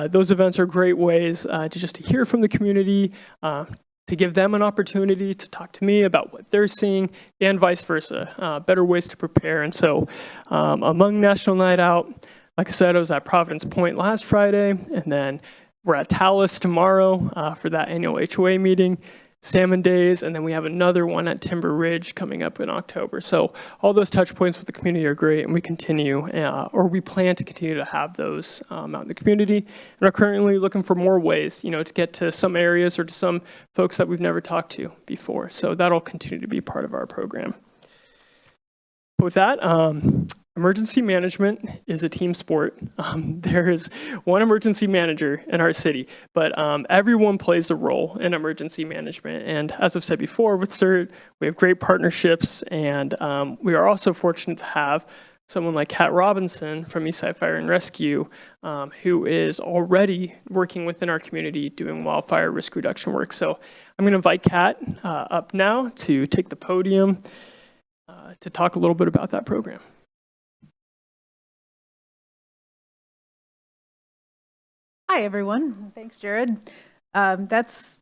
Those events are great ways to hear from the community, to give them an opportunity to talk to me about what they're seeing, and vice versa, better ways to prepare. And so among National Night Out, like I said, I was at Providence Point last Friday, and then we're at Talus tomorrow for that annual HOA meeting. Salmon Days, and then we have another one at Timber Ridge coming up in October. So all those touch points with the community are great, and we plan to continue to have those out in the community, and are currently looking for more ways, to get to some areas or to some folks that we've never talked to before. So that'll continue to be part of our program. With that, emergency management is a team sport. There is one emergency manager in our city, but everyone plays a role in emergency management. And as I've said before, with CERT, we have great partnerships, and we are also fortunate to have someone like Kat Robinson from Eastside Fire and Rescue, who is already working within our community doing wildfire risk reduction work. So I'm going to invite Kat up now to take the podium to talk a little bit about that program. Hi, everyone. Thanks, Jared. Jared's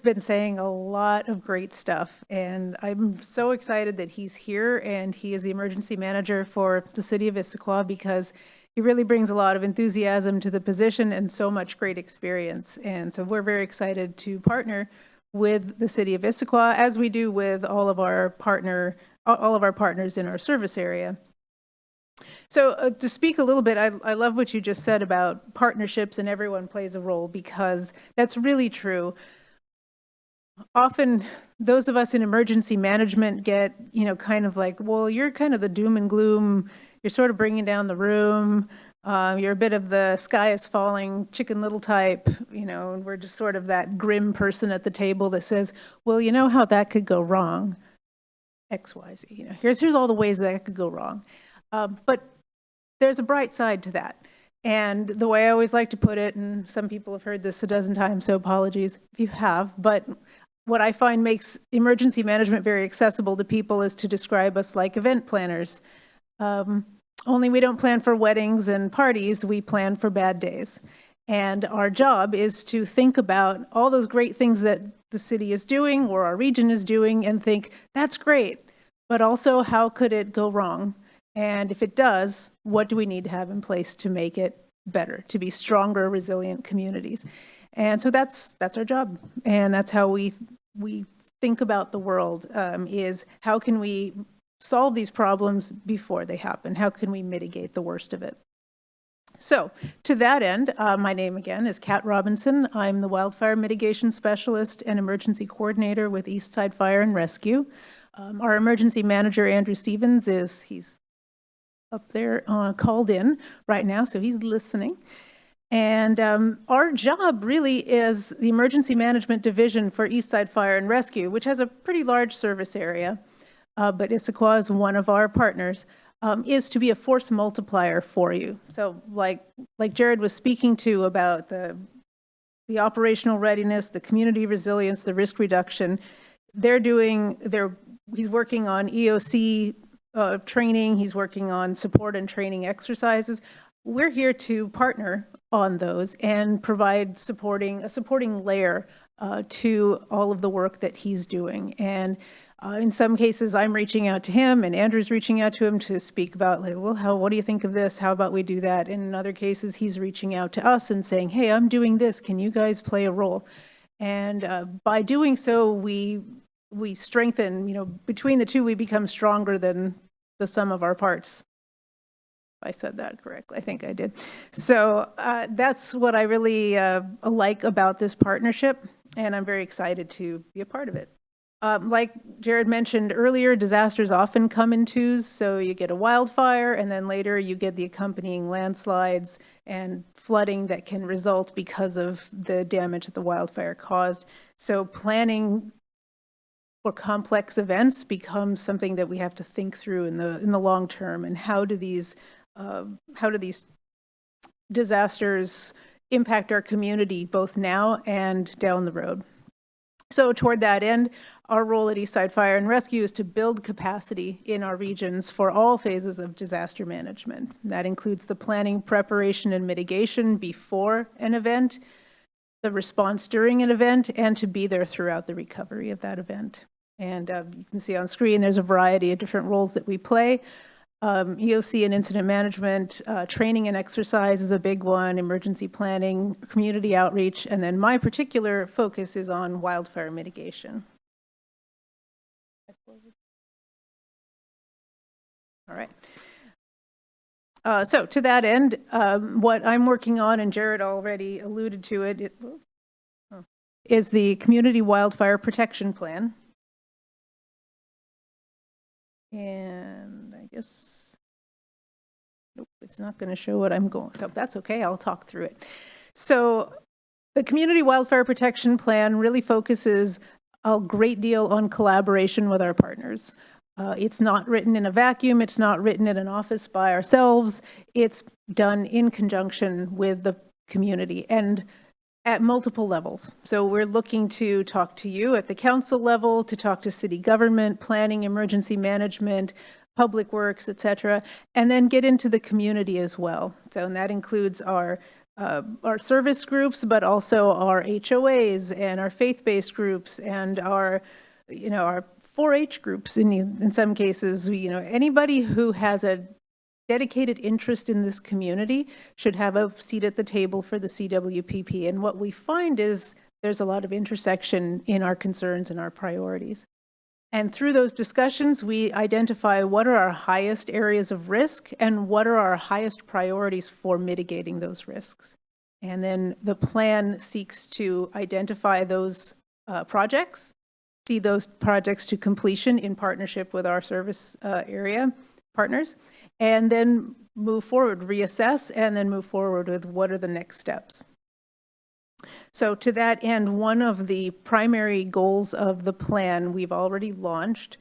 been saying a lot of great stuff, and I'm so excited that he's here, and he is the emergency manager for the city of Issaquah, because he really brings a lot of enthusiasm to the position and so much great experience. And so we're very excited to partner with the city of Issaquah, as we do with all of our partners in our service area. So to speak a little bit, I love what you just said about partnerships and everyone plays a role, because that's really true. Often those of us in emergency management get, kind of like, well, you're kind of the doom and gloom. You're sort of bringing down the room. You're a bit of the sky is falling, Chicken Little type, and we're just sort of that grim person at the table that says, well, you know how that could go wrong? X, Y, Z. Here's all the ways that could go wrong. But there's a bright side to that. And the way I always like to put it, and some people have heard this a dozen times, so apologies if you have, but what I find makes emergency management very accessible to people is to describe us like event planners. Only we don't plan for weddings and parties, we plan for bad days. And our job is to think about all those great things that the city is doing or our region is doing and think, that's great, but also how could it go wrong? And if it does, what do we need to have in place to make it better, to be stronger, resilient communities? And so that's our job. And that's how we think about the world, is how can we solve these problems before they happen? How can we mitigate the worst of it? So to that end, my name again is Kat Robinson. I'm the Wildfire Mitigation Specialist and Emergency Coordinator with Eastside Fire and Rescue. Our emergency manager, Andrew Stevens, he's up there called in right now, so he's listening. And our job really is the Emergency Management Division for Eastside Fire and Rescue, which has a pretty large service area, but Issaquah is one of our partners, is to be a force multiplier for you. So like Jared was speaking to about the operational readiness, the community resilience, the risk reduction, he's working on EOC training, he's working on support and training exercises. We're here to partner on those and provide a supporting layer to all of the work that he's doing. And in some cases, I'm reaching out to him, and Andrew's reaching out to him to speak about, like, well, what do you think of this? How about we do that? And in other cases, he's reaching out to us and saying, hey, I'm doing this. Can you guys play a role? And by doing so, we strengthen, between the two, we become stronger than the sum of our parts. I said that correctly. I think I did. So that's what I really like about this partnership, and I'm very excited to be a part of it. Like Jared mentioned earlier, disasters often come in twos. So you get a wildfire, and then later you get the accompanying landslides and flooding that can result because of the damage that the wildfire caused. So planning for complex events becomes something that we have to think through in the long term. And how do these disasters impact our community both now and down the road? So toward that end, our role at Eastside Fire and Rescue is to build capacity in our regions for all phases of disaster management. That includes the planning, preparation, and mitigation before an event, the response during an event, and to be there throughout the recovery of that event. And you can see on screen, there's a variety of different roles that we play. EOC and incident management, training and exercise is a big one, emergency planning, community outreach, and then my particular focus is on wildfire mitigation. All right. So to that end, what I'm working on, and Jared already alluded to it, is the Community Wildfire Protection Plan. And I guess, nope, it's not going to show what I'm going, so that's okay, I'll talk through it. So the Community Wildfire Protection Plan really focuses a great deal on collaboration with our partners. It's not written in a vacuum, it's not written in an office by ourselves, it's done in conjunction with the community and at multiple levels. So we're looking to talk to you at the council level, to talk to city government, planning, emergency management, public works, et cetera, and then get into the community as well. So, and that includes our service groups, but also our HOAs and our faith-based groups and our 4-H groups in some cases. Anybody who has a dedicated interest in this community should have a seat at the table for the CWPP. And what we find is there's a lot of intersection in our concerns and our priorities. And through those discussions, we identify what are our highest areas of risk and what are our highest priorities for mitigating those risks. And then the plan seeks to identify those projects, see those projects to completion in partnership with our service area partners, and then move forward, reassess, and then move forward with what are the next steps. So to that end, one of the primary goals of the plan we've already launched,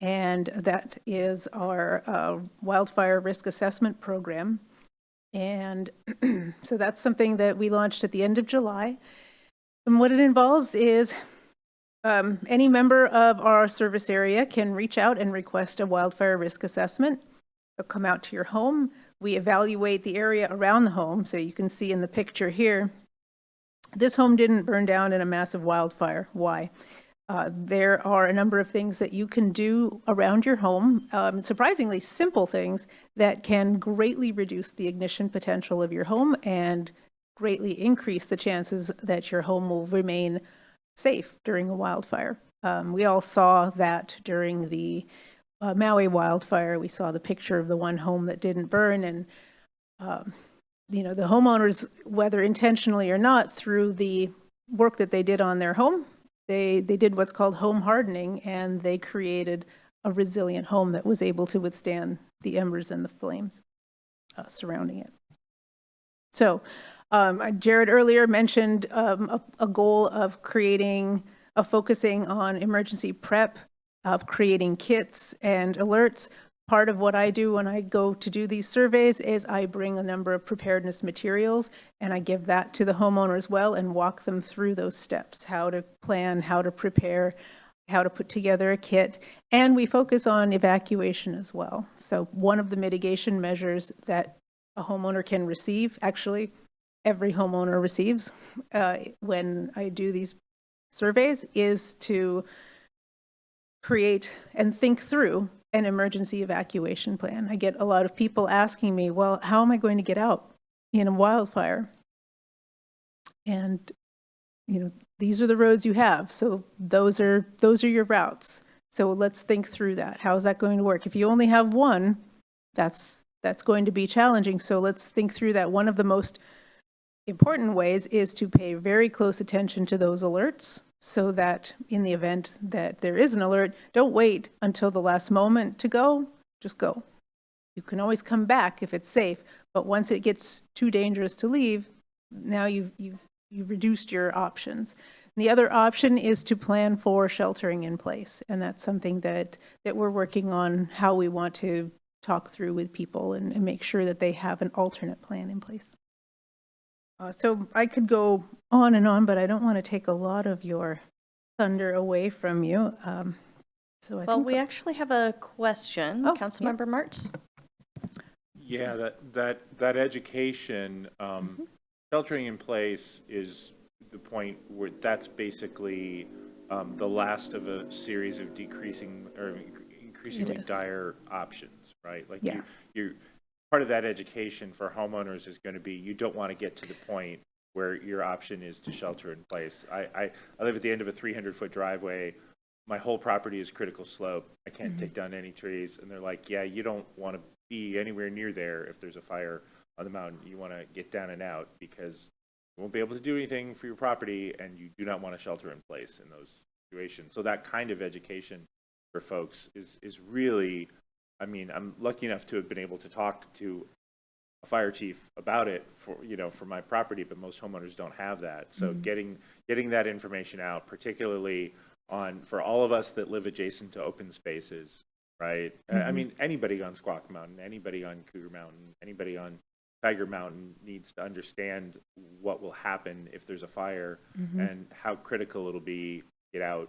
and that is our wildfire risk assessment program. And so that's something that we launched at the end of July. And what it involves is any member of our service area can reach out and request a wildfire risk assessment. They'll come out to your home. We evaluate the area around the home. So you can see in the picture here, this home didn't burn down in a massive wildfire. Why? There are a number of things that you can do around your home, surprisingly simple things that can greatly reduce the ignition potential of your home and greatly increase the chances that your home will remain safe during a wildfire. We all saw that during the Maui wildfire. We saw the picture of the one home that didn't burn, and the homeowners, whether intentionally or not, through the work that they did on their home, they did what's called home hardening, and they created a resilient home that was able to withstand the embers and the flames surrounding it. So Jared earlier mentioned a goal of focusing on emergency prep, creating kits and alerts. Part of what I do when I go to do these surveys is I bring a number of preparedness materials and I give that to the homeowner as well and walk them through those steps, how to plan, how to prepare, how to put together a kit. And we focus on evacuation as well. So one of the mitigation measures that a homeowner can receive, actually every homeowner receives when I do these surveys, is to create and think through an emergency evacuation plan. I get a lot of people asking me, well, how am I going to get out in a wildfire? And, you know, these are the roads you have. So those are your routes. So let's think through that. How is that going to work? If you only have one, that's going to be challenging. So let's think through that. One of the most important ways is to pay very close attention to those alerts, so that in the event that there is an alert, don't wait until the last moment to go, just go. You can always come back if it's safe, but once it gets too dangerous to leave, now you've reduced your options. And the other option is to plan for sheltering in place, and that's something that we're working on, how we want to talk through with people and make sure that they have an alternate plan in place. So I could go on and on, but I don't want to take a lot of your thunder away from you. So I Well, think we actually have a question. Oh, Councilmember Martz? Yeah, that education, sheltering in place is the point where that's basically the last of a series of decreasing or increasingly dire options, right? Like Yeah. you part of that education for homeowners is going to be, you don't want to get to the point where your option is to shelter in place. I live at the end of a 300-foot driveway. My whole property is critical slope. I can't take down any trees. And they're like, yeah, you don't want to be anywhere near there if there's a fire on the mountain. You want to get down and out because you won't be able to do anything for your property, and you do not want to shelter in place in those situations. So that kind of education for folks is really, I mean, I'm lucky enough to have been able to talk to a fire chief about it for my property, but most homeowners don't have that. So getting that information out, particularly for all of us that live adjacent to open spaces, right? I mean, anybody on Squawk Mountain, anybody on Cougar Mountain, anybody on Tiger Mountain needs to understand what will happen if there's a fire and how critical it'll be to get out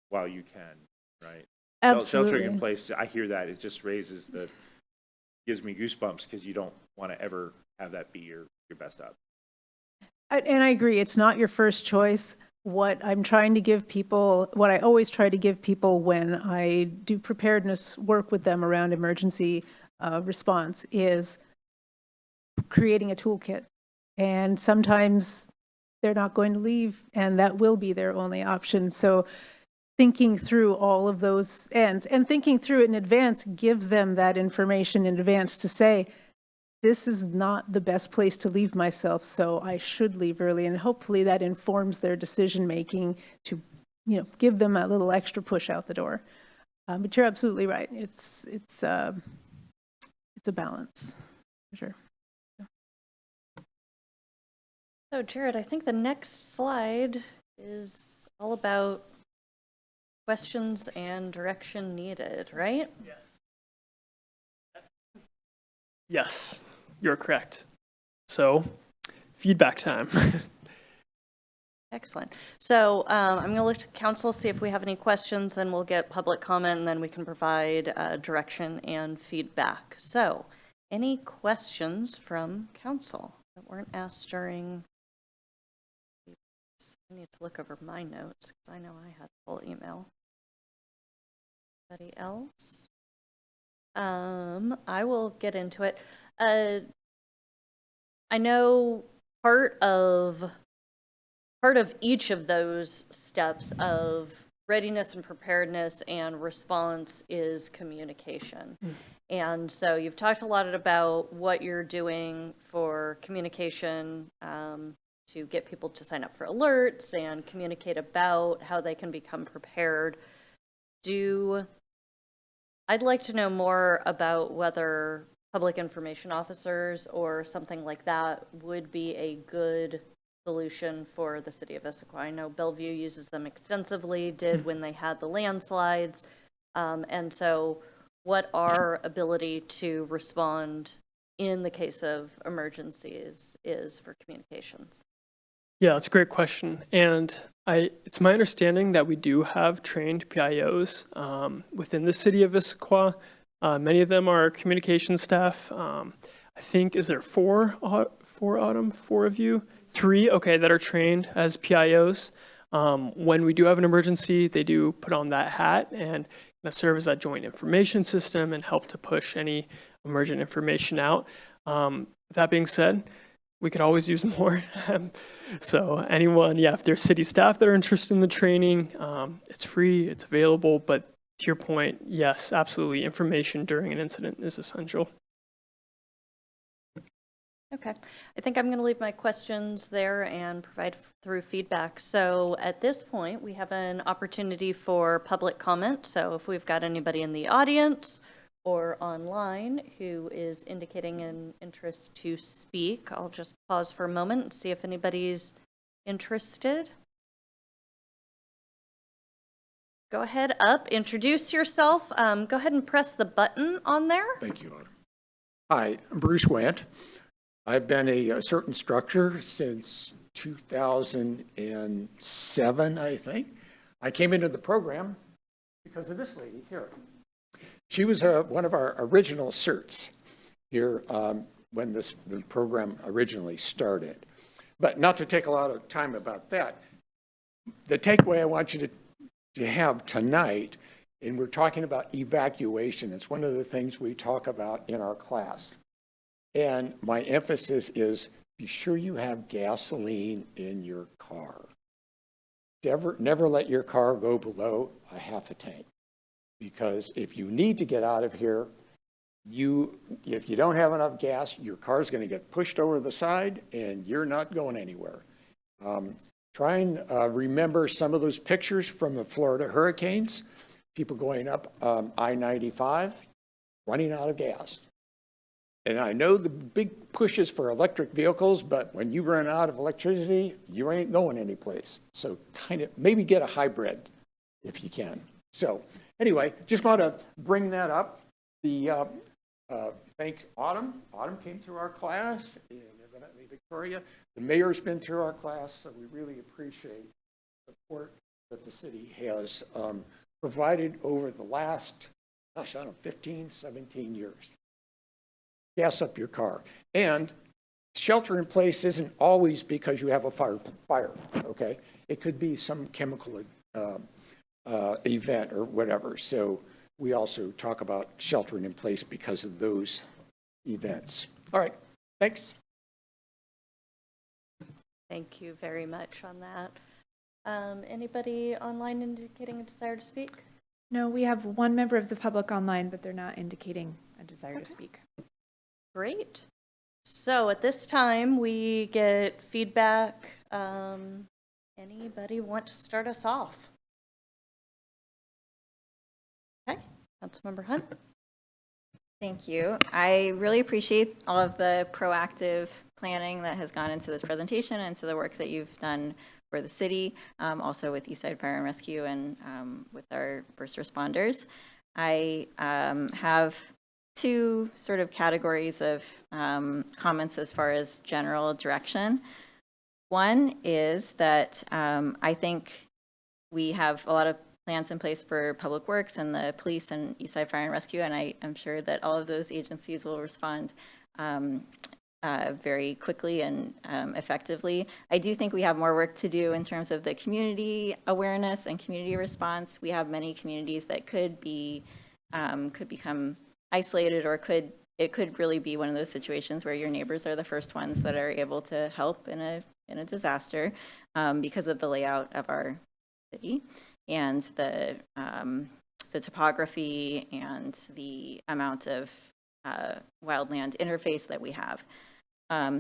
while you can, right? Absolutely. Sheltering in place, I hear that, it just gives me goosebumps because you don't want to ever have that be your best op. And I agree, it's not your first choice. What I'm trying to give people, what I always try to give people when I do preparedness work with them around emergency response is creating a toolkit. And sometimes they're not going to leave, and that will be their only option. So thinking through all of those ends and thinking through it in advance gives them that information in advance to say, this is not the best place to leave myself, so I should leave early. And hopefully that informs their decision making to, give them a little extra push out the door. But you're absolutely right. It's a balance, for sure. So Jared, I think the next slide is all about questions and direction needed, right? Yes, you're correct. So, feedback time. Excellent. So I'm going to look to the council, see if we have any questions, then we'll get public comment, and then we can provide direction and feedback. So any questions from council that weren't asked during? I need to look over my notes because I know I had a full email. Anybody else? I will get into it. I know part of each of those steps of readiness and preparedness and response is communication. And so you've talked a lot about what you're doing for communication to get people to sign up for alerts and communicate about how they can become prepared. I'd like to know more about whether public information officers or something like that would be a good solution for the city of Issaquah. I know Bellevue uses them extensively, did when they had the landslides. And so what our ability to respond in the case of emergencies is for communications? Yeah, that's a great question. And it's my understanding that we do have trained PIOs within the city of Issaquah. Many of them are communication staff. I think, is there four, Autumn? Four of you? Three, okay, that are trained as PIOs. When we do have an emergency, they do put on that hat and serve as that joint information system and help to push any emergent information out. That being said, we could always use more. So anyone, if there's city staff that are interested in the training, it's free, it's available, but to your point, yes, absolutely, information during an incident is essential. Okay, I think I'm going to leave my questions there and provide through feedback. So at this point, we have an opportunity for public comment. So if we've got anybody in the audience or online who is indicating an interest to speak, I'll just pause for a moment and see if anybody's interested. Go ahead up, introduce yourself. Go ahead and press the button on there. Thank you, Autumn. Hi, I'm Bruce Went. I've been a certain structure since 2007, I think. I came into the program because of this lady here. She was one of our original certs here when the program originally started. But not to take a lot of time about that, the takeaway I want you to have tonight, and we're talking about evacuation. It's one of the things we talk about in our class. And my emphasis is be sure you have gasoline in your car. Never let your car go below a half a tank. Because if you need to get out of here, if you don't have enough gas, your car's going to get pushed over the side and you're not going anywhere. Try and remember some of those pictures from the Florida hurricanes, people going up I-95, running out of gas. And I know the big pushes for electric vehicles, but when you run out of electricity, you ain't going anyplace. So kind of maybe get a hybrid if you can. So anyway, just want to bring that up. Thanks, Autumn. Autumn came through our class, and evidently Victoria. The mayor's been through our class, so we really appreciate the support that the city has provided over the last, 15, 17 years. Gas up your car. And shelter in place isn't always because you have a fire, okay? It could be some chemical event or whatever. So we also talk about sheltering in place because of those events. All right, thanks. Thank you very much on that. Anybody online indicating a desire to speak? No, we have one member of the public online, but they're not indicating a desire to speak. Great. So at this time, we get feedback. Anybody want to start us off? Okay, Councilmember Hunt. Thank you. I really appreciate all of the proactive planning that has gone into this presentation and to the work that you've done for the city, also with Eastside Fire and Rescue and with our first responders. I have two sort of categories of comments as far as general direction. One is that I think we have a lot of plans in place for Public Works and the police and Eastside Fire and Rescue, and I am sure that all of those agencies will respond very quickly and effectively. I do think we have more work to do in terms of the community awareness and community response. We have many communities that could become isolated, or it could really be one of those situations where your neighbors are the first ones that are able to help in a disaster because of the layout of our city and the topography and the amount of wildland interface that we have.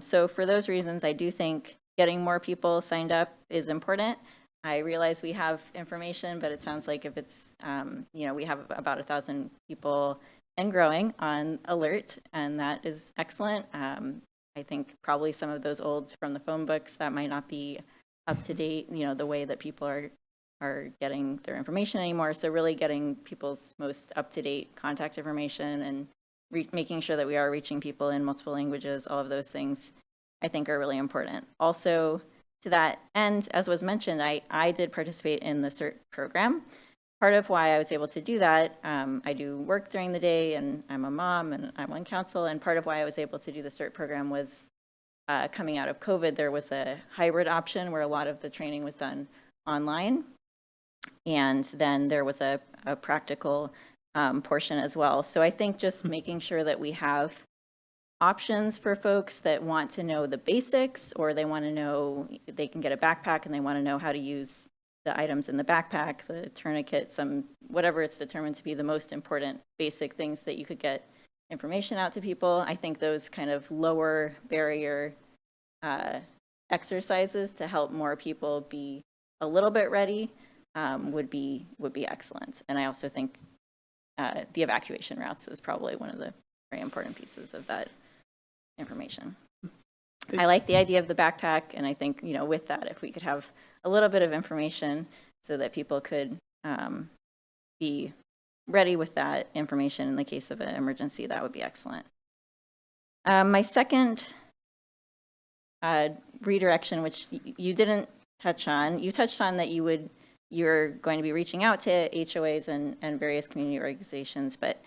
So for those reasons, I do think getting more people signed up is important. I realize we have information, but it sounds like if it's, we have about 1,000 people and growing on alert, and that is excellent. I think probably some of those old from the phone books that might not be up to date, the way that people are getting their information anymore. So really getting people's most up-to-date contact information and making sure that we are reaching people in multiple languages, all of those things I think are really important. Also, to that end, as was mentioned, I did participate in the CERT program. Part of why I was able to do that, I do work during the day, and I'm a mom, and I'm on council, and part of why I was able to do the CERT program was coming out of COVID, there was a hybrid option where a lot of the training was done online, and then there was a practical portion as well. So I think just making sure that we have options for folks that want to know the basics, or they want to know, they can get a backpack and they want to know how to use the items in the backpack, the tourniquet, whatever it's determined to be the most important basic things that you could get information out to people. I think those kind of lower barrier exercises to help more people be a little bit ready would be excellent. And I also think the evacuation routes is probably one of the very important pieces of that information. I like the idea of the backpack, and I think, with that, if we could have a little bit of information so that people could be ready with that information in the case of an emergency, that would be excellent. My second redirection, which you didn't touch on, you touched on that you're going to be reaching out to HOAs and various community organizations, but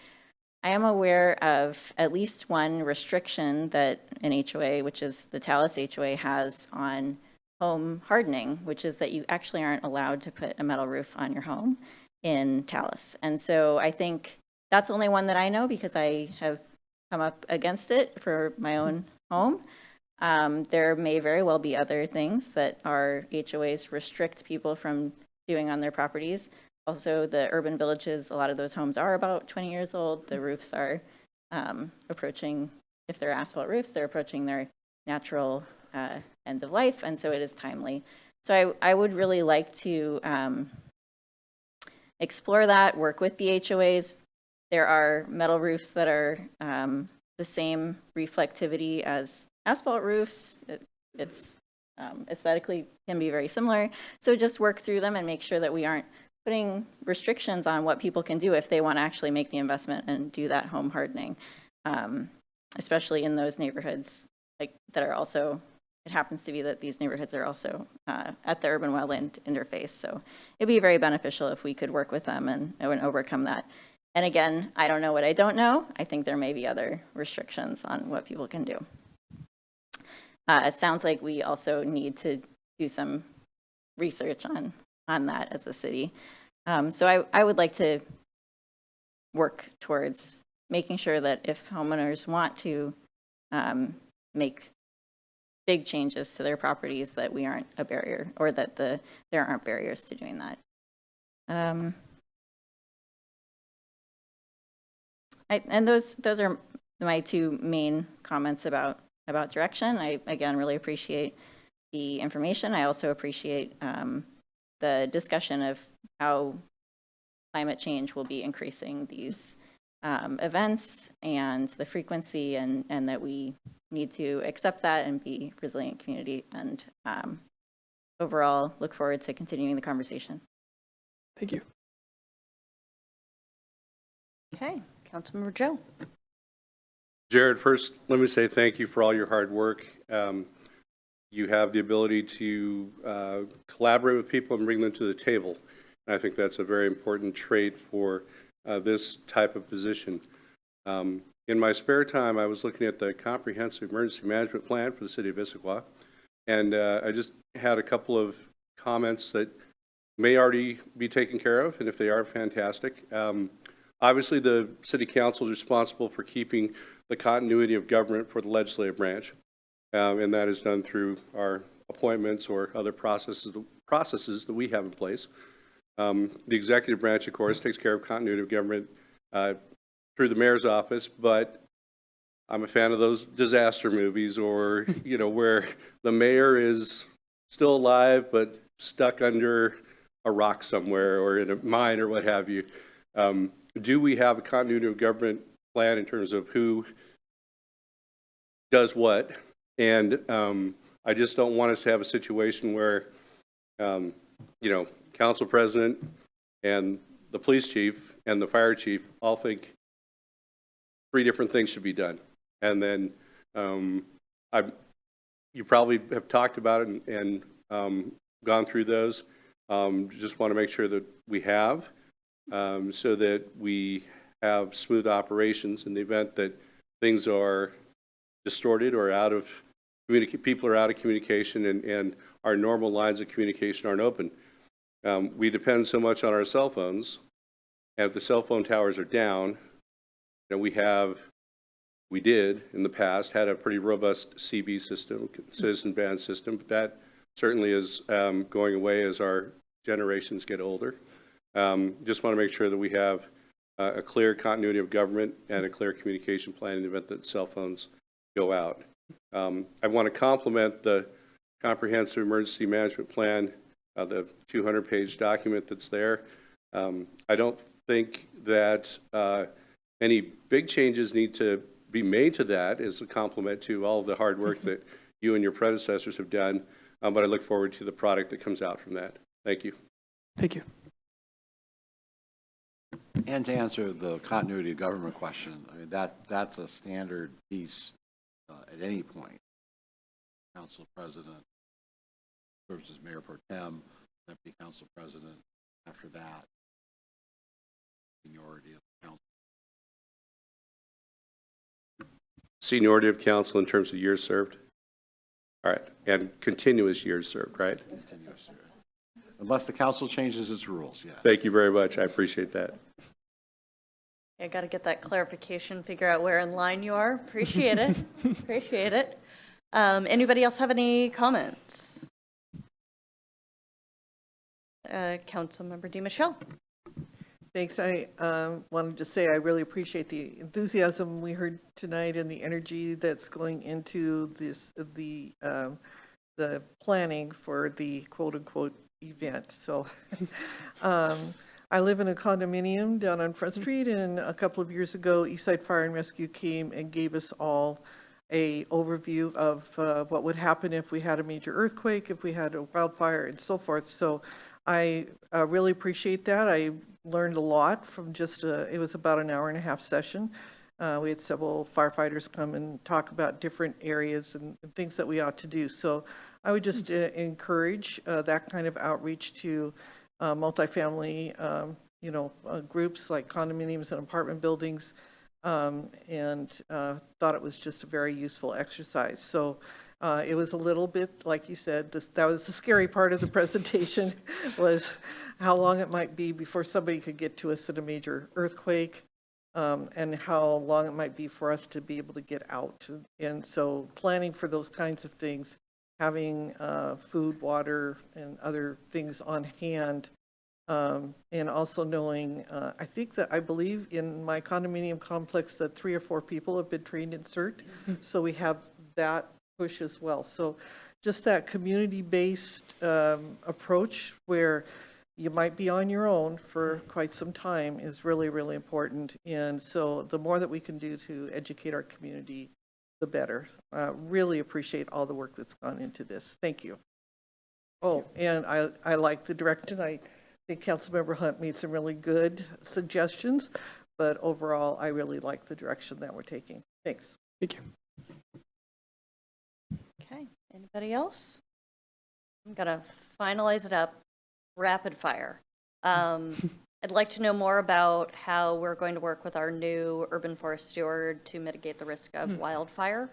I am aware of at least one restriction that an HOA, which is the Tallis HOA, has on home hardening, which is that you actually aren't allowed to put a metal roof on your home in Tallis. And so I think that's only one that I know because I have come up against it for my own home. There may very well be other things that our HOAs restrict people from doing on their properties. Also, the urban villages, a lot of those homes are about 20 years old. The roofs are approaching, if they're asphalt roofs, they're approaching their natural end of life, and so it is timely. So I would really like to explore that, work with the HOAs. There are metal roofs that are the same reflectivity as asphalt roofs. It's aesthetically can be very similar. So just work through them and make sure that we aren't putting restrictions on what people can do if they want to actually make the investment and do that home hardening, especially in those neighborhoods that are also, it happens to be that these neighborhoods are also at the urban wetland interface. So it'd be very beneficial if we could work with them and overcome that. And again, I don't know what I don't know. I think there may be other restrictions on what people can do. It sounds like we also need to do some research on that as a city. So I would like to work towards making sure that if homeowners want to make big changes to their properties, that we aren't a barrier, or that there aren't barriers to doing that. And those are my two main comments about direction. I, again, really appreciate the information. I also appreciate the discussion of how climate change will be increasing these events and the frequency, and that we need to accept that and be a resilient community. And overall, look forward to continuing the conversation. Thank you. Okay, Councilmember Joe. Jared, first, let me say thank you for all your hard work. You have the ability to collaborate with people and bring them to the table. And I think that's a very important trait for this type of position. In my spare time, I was looking at the Comprehensive Emergency Management Plan for the city of Issaquah. And I just had a couple of comments that may already be taken care of, and if they are, fantastic. Obviously, the city council is responsible for keeping the continuity of government for the legislative branch, and that is done through our appointments or other processes that we have in place. The executive branch, of course, takes care of continuity of government through the mayor's office, but I'm a fan of those disaster movies, or where the mayor is still alive but stuck under a rock somewhere or in a mine or what have you. Do we have a continuity of government plan in terms of who does what. And I just don't want us to have a situation where, council president and the police chief and the fire chief all think 3 different things should be done. And then you probably have talked about it and gone through those. Just want to make sure that we have, so that we have smooth operations in the event that things are distorted or out of people are out of communication and our normal lines of communication aren't open. We depend so much on our cell phones, and if the cell phone towers are down, we did in the past had a pretty robust CB system, citizen band system, but that certainly is going away as our generations get older. Just want to make sure that we have a clear continuity of government and a clear communication plan in the event that cell phones go out. I want to compliment the comprehensive emergency management plan, the 200-page document that's there. I don't think that any big changes need to be made to that as a compliment to all of the hard work that you and your predecessors have done, but I look forward to the product that comes out from that. Thank you. Thank you. And to answer the continuity of government question, I mean, that's a standard piece at any point. Council president serves as mayor pro tem, deputy council president. After that, seniority of the council. Seniority of council in terms of years served? All right, and continuous years served, right? Continuous service. Unless the council changes its rules, yes. Thank you very much. I appreciate that. I got to get that clarification, figure out where in line you are. Appreciate it. Appreciate it. Anybody else have any comments? Councilmember DiMichele. Thanks. I wanted to say I really appreciate the enthusiasm we heard tonight and the energy that's going into this the planning for the quote-unquote event. So I live in a condominium down on Front Street, and a couple of years ago, Eastside Fire and Rescue came and gave us all a overview of what would happen if we had a major earthquake, if we had a wildfire, and so forth. So I really appreciate that. I learned a lot from just it was about an hour-and-a-half session. We had several firefighters come and talk about different areas and things that we ought to do. So I would just encourage that kind of outreach to multifamily, groups like condominiums and apartment buildings, and thought it was just a very useful exercise. So it was a little bit, like you said, that was the scary part of the presentation, was how long it might be before somebody could get to us in a major earthquake, and how long it might be for us to be able to get out. And so planning for those kinds of things, having food, water, and other things on hand, and also knowing, I believe in my condominium complex that 3 or 4 people have been trained in CERT, so we have that push as well. So just that community-based approach where you might be on your own for quite some time is really, really important. And so the more that we can do to educate our community, the better. Really appreciate all the work that's gone into this. Thank you. Oh, and I like the direction. I think Councilmember Hunt made some really good suggestions, but overall, I really like the direction that we're taking. Thanks. Thank you. Okay, anybody else? I'm gonna finalize it up. Rapid fire. I'd like to know more about how we're going to work with our new urban forest steward to mitigate the risk of wildfire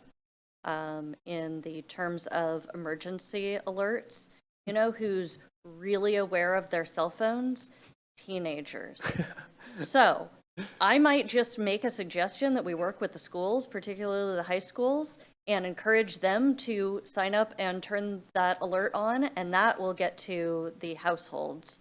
in the terms of emergency alerts. You know who's really aware of their cell phones? Teenagers. So I might just make a suggestion that we work with the schools, particularly the high schools, and encourage them to sign up and turn that alert on, and that will get to the households.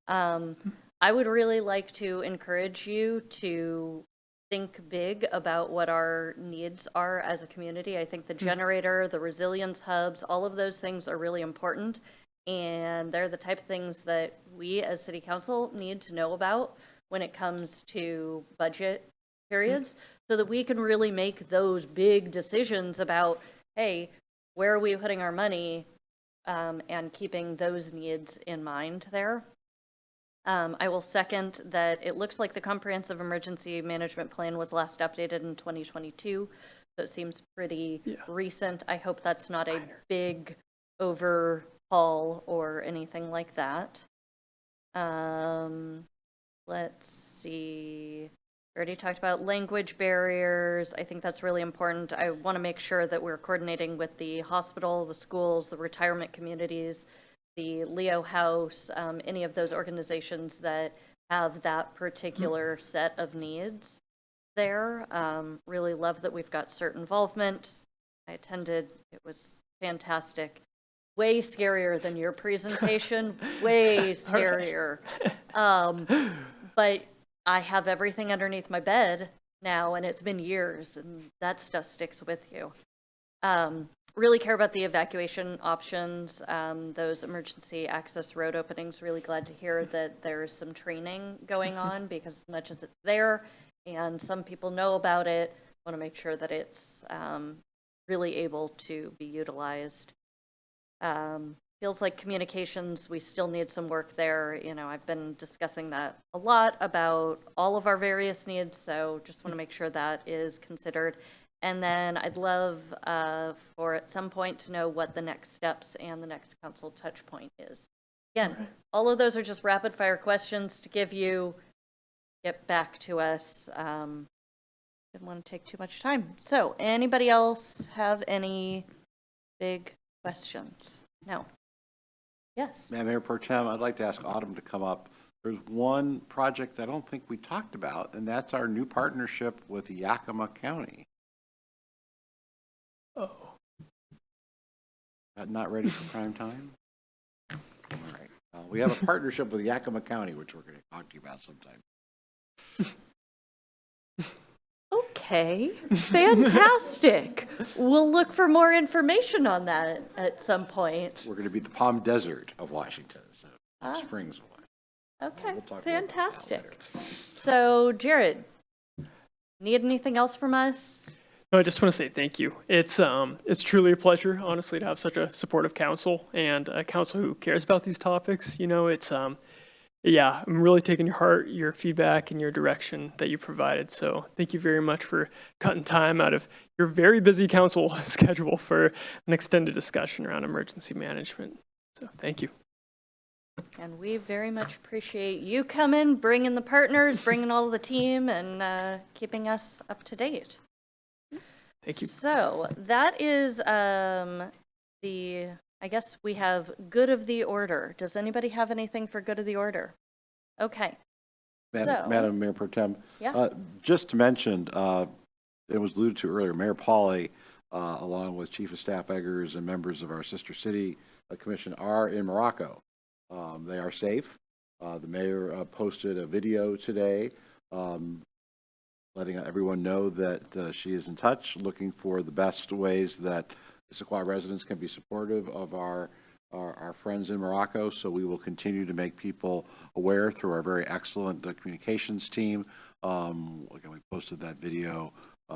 I would really like to encourage you to think big about what our needs are as a community. I think the generator, the resilience hubs, all of those things are really important, and they're the type of things that we as City Council need to know about when it comes to budget periods. so that we can really make those big decisions about, hey, where are we putting our money, and keeping those needs in mind there. I will second that it looks like the comprehensive emergency management plan was last updated in 2022, so it seems pretty recent. I hope that's not a big overhaul or anything like that. Let's see. We already talked about language barriers. I think that's really important. I want to make sure that we're coordinating with the hospital, the schools, the retirement communities, the Leo House, any of those organizations that have that particular set of needs there. Really love that we've got CERT involvement. I attended. It was fantastic. Way scarier than your presentation. Way scarier. But I have everything underneath my bed now, and it's been years, and that stuff sticks with you. Really care about the evacuation options, those emergency access road openings. Really glad to hear that there's some training going on, because as much as it's there and some people know about it, want to make sure that it's really able to be utilized. Feels like communications, we still need some work there. You know, I've been discussing that a lot about all of our various needs, so just want to make sure that is considered. And then I'd love for at some point to know what the next steps and the next council touch point is. Again, all of those are just rapid fire questions to give you, get back to us. Didn't want to take too much time. So anybody else have any big questions? No. Yes. Madam Mayor Pro Tem, I'd like to ask Autumn to come up. There's one project I don't think we talked about, and that's our new partnership with Yakima County. Oh. Not ready for prime time? All right. We have a partnership with Yakima County, which we're going to talk to you about sometime. Okay, fantastic. We'll look for more information on that at some point. We're going to be the Palm Desert of Washington, so Springs away. Okay, We'll talk fantastic. So, Jared, need anything else from us? No, I just want to say thank you. It's truly a pleasure, honestly, to have such a supportive council and a council who cares about these topics. You know, it's yeah, I'm really taking your feedback and your direction that you provided. So thank you very much for cutting time out of your very busy council schedule for an extended discussion around emergency management. So thank you. And we very much appreciate you coming, bringing the partners, bringing all the team, and keeping us up to date. Thank you. So that is I guess we have good of the order. Does anybody have anything for good of the order? Okay. Madam Mayor Pro Tem, Yeah. just to mention, it was alluded to earlier, Mayor Pauley, along with Chief of Staff Eggers and members of our sister city commission are in Morocco. They are safe. The mayor posted a video today letting everyone know that she is in touch, looking for the best ways that Issaquah residents can be supportive of our friends in Morocco. So we will continue to make people aware through our very excellent communications team. Again, we posted that video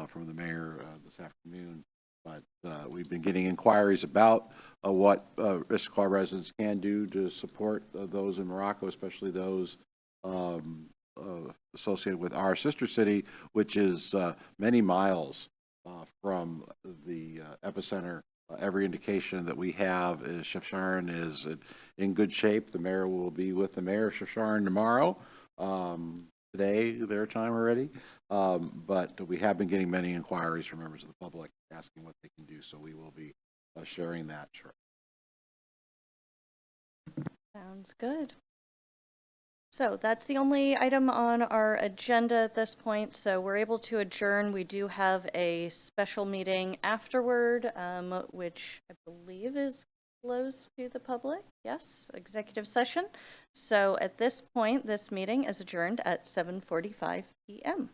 from the mayor this afternoon. But we've been getting inquiries about what Issaquah residents can do to support those in Morocco, especially those associated with our sister city, which is many miles from the epicenter. Every indication that we have is Chefchaouen is in good shape. The mayor will be with the mayor of Chefchaouen tomorrow. Today, their time already. But we have been getting many inquiries from members of the public asking what they can do. So we will be sharing that shortly. Sounds good. So that's the only item on our agenda at this point. So we're able to adjourn. We do have a special meeting afterward, which I believe is closed to the public. Yes, executive session. So at this point, this meeting is adjourned at 7:45 p.m.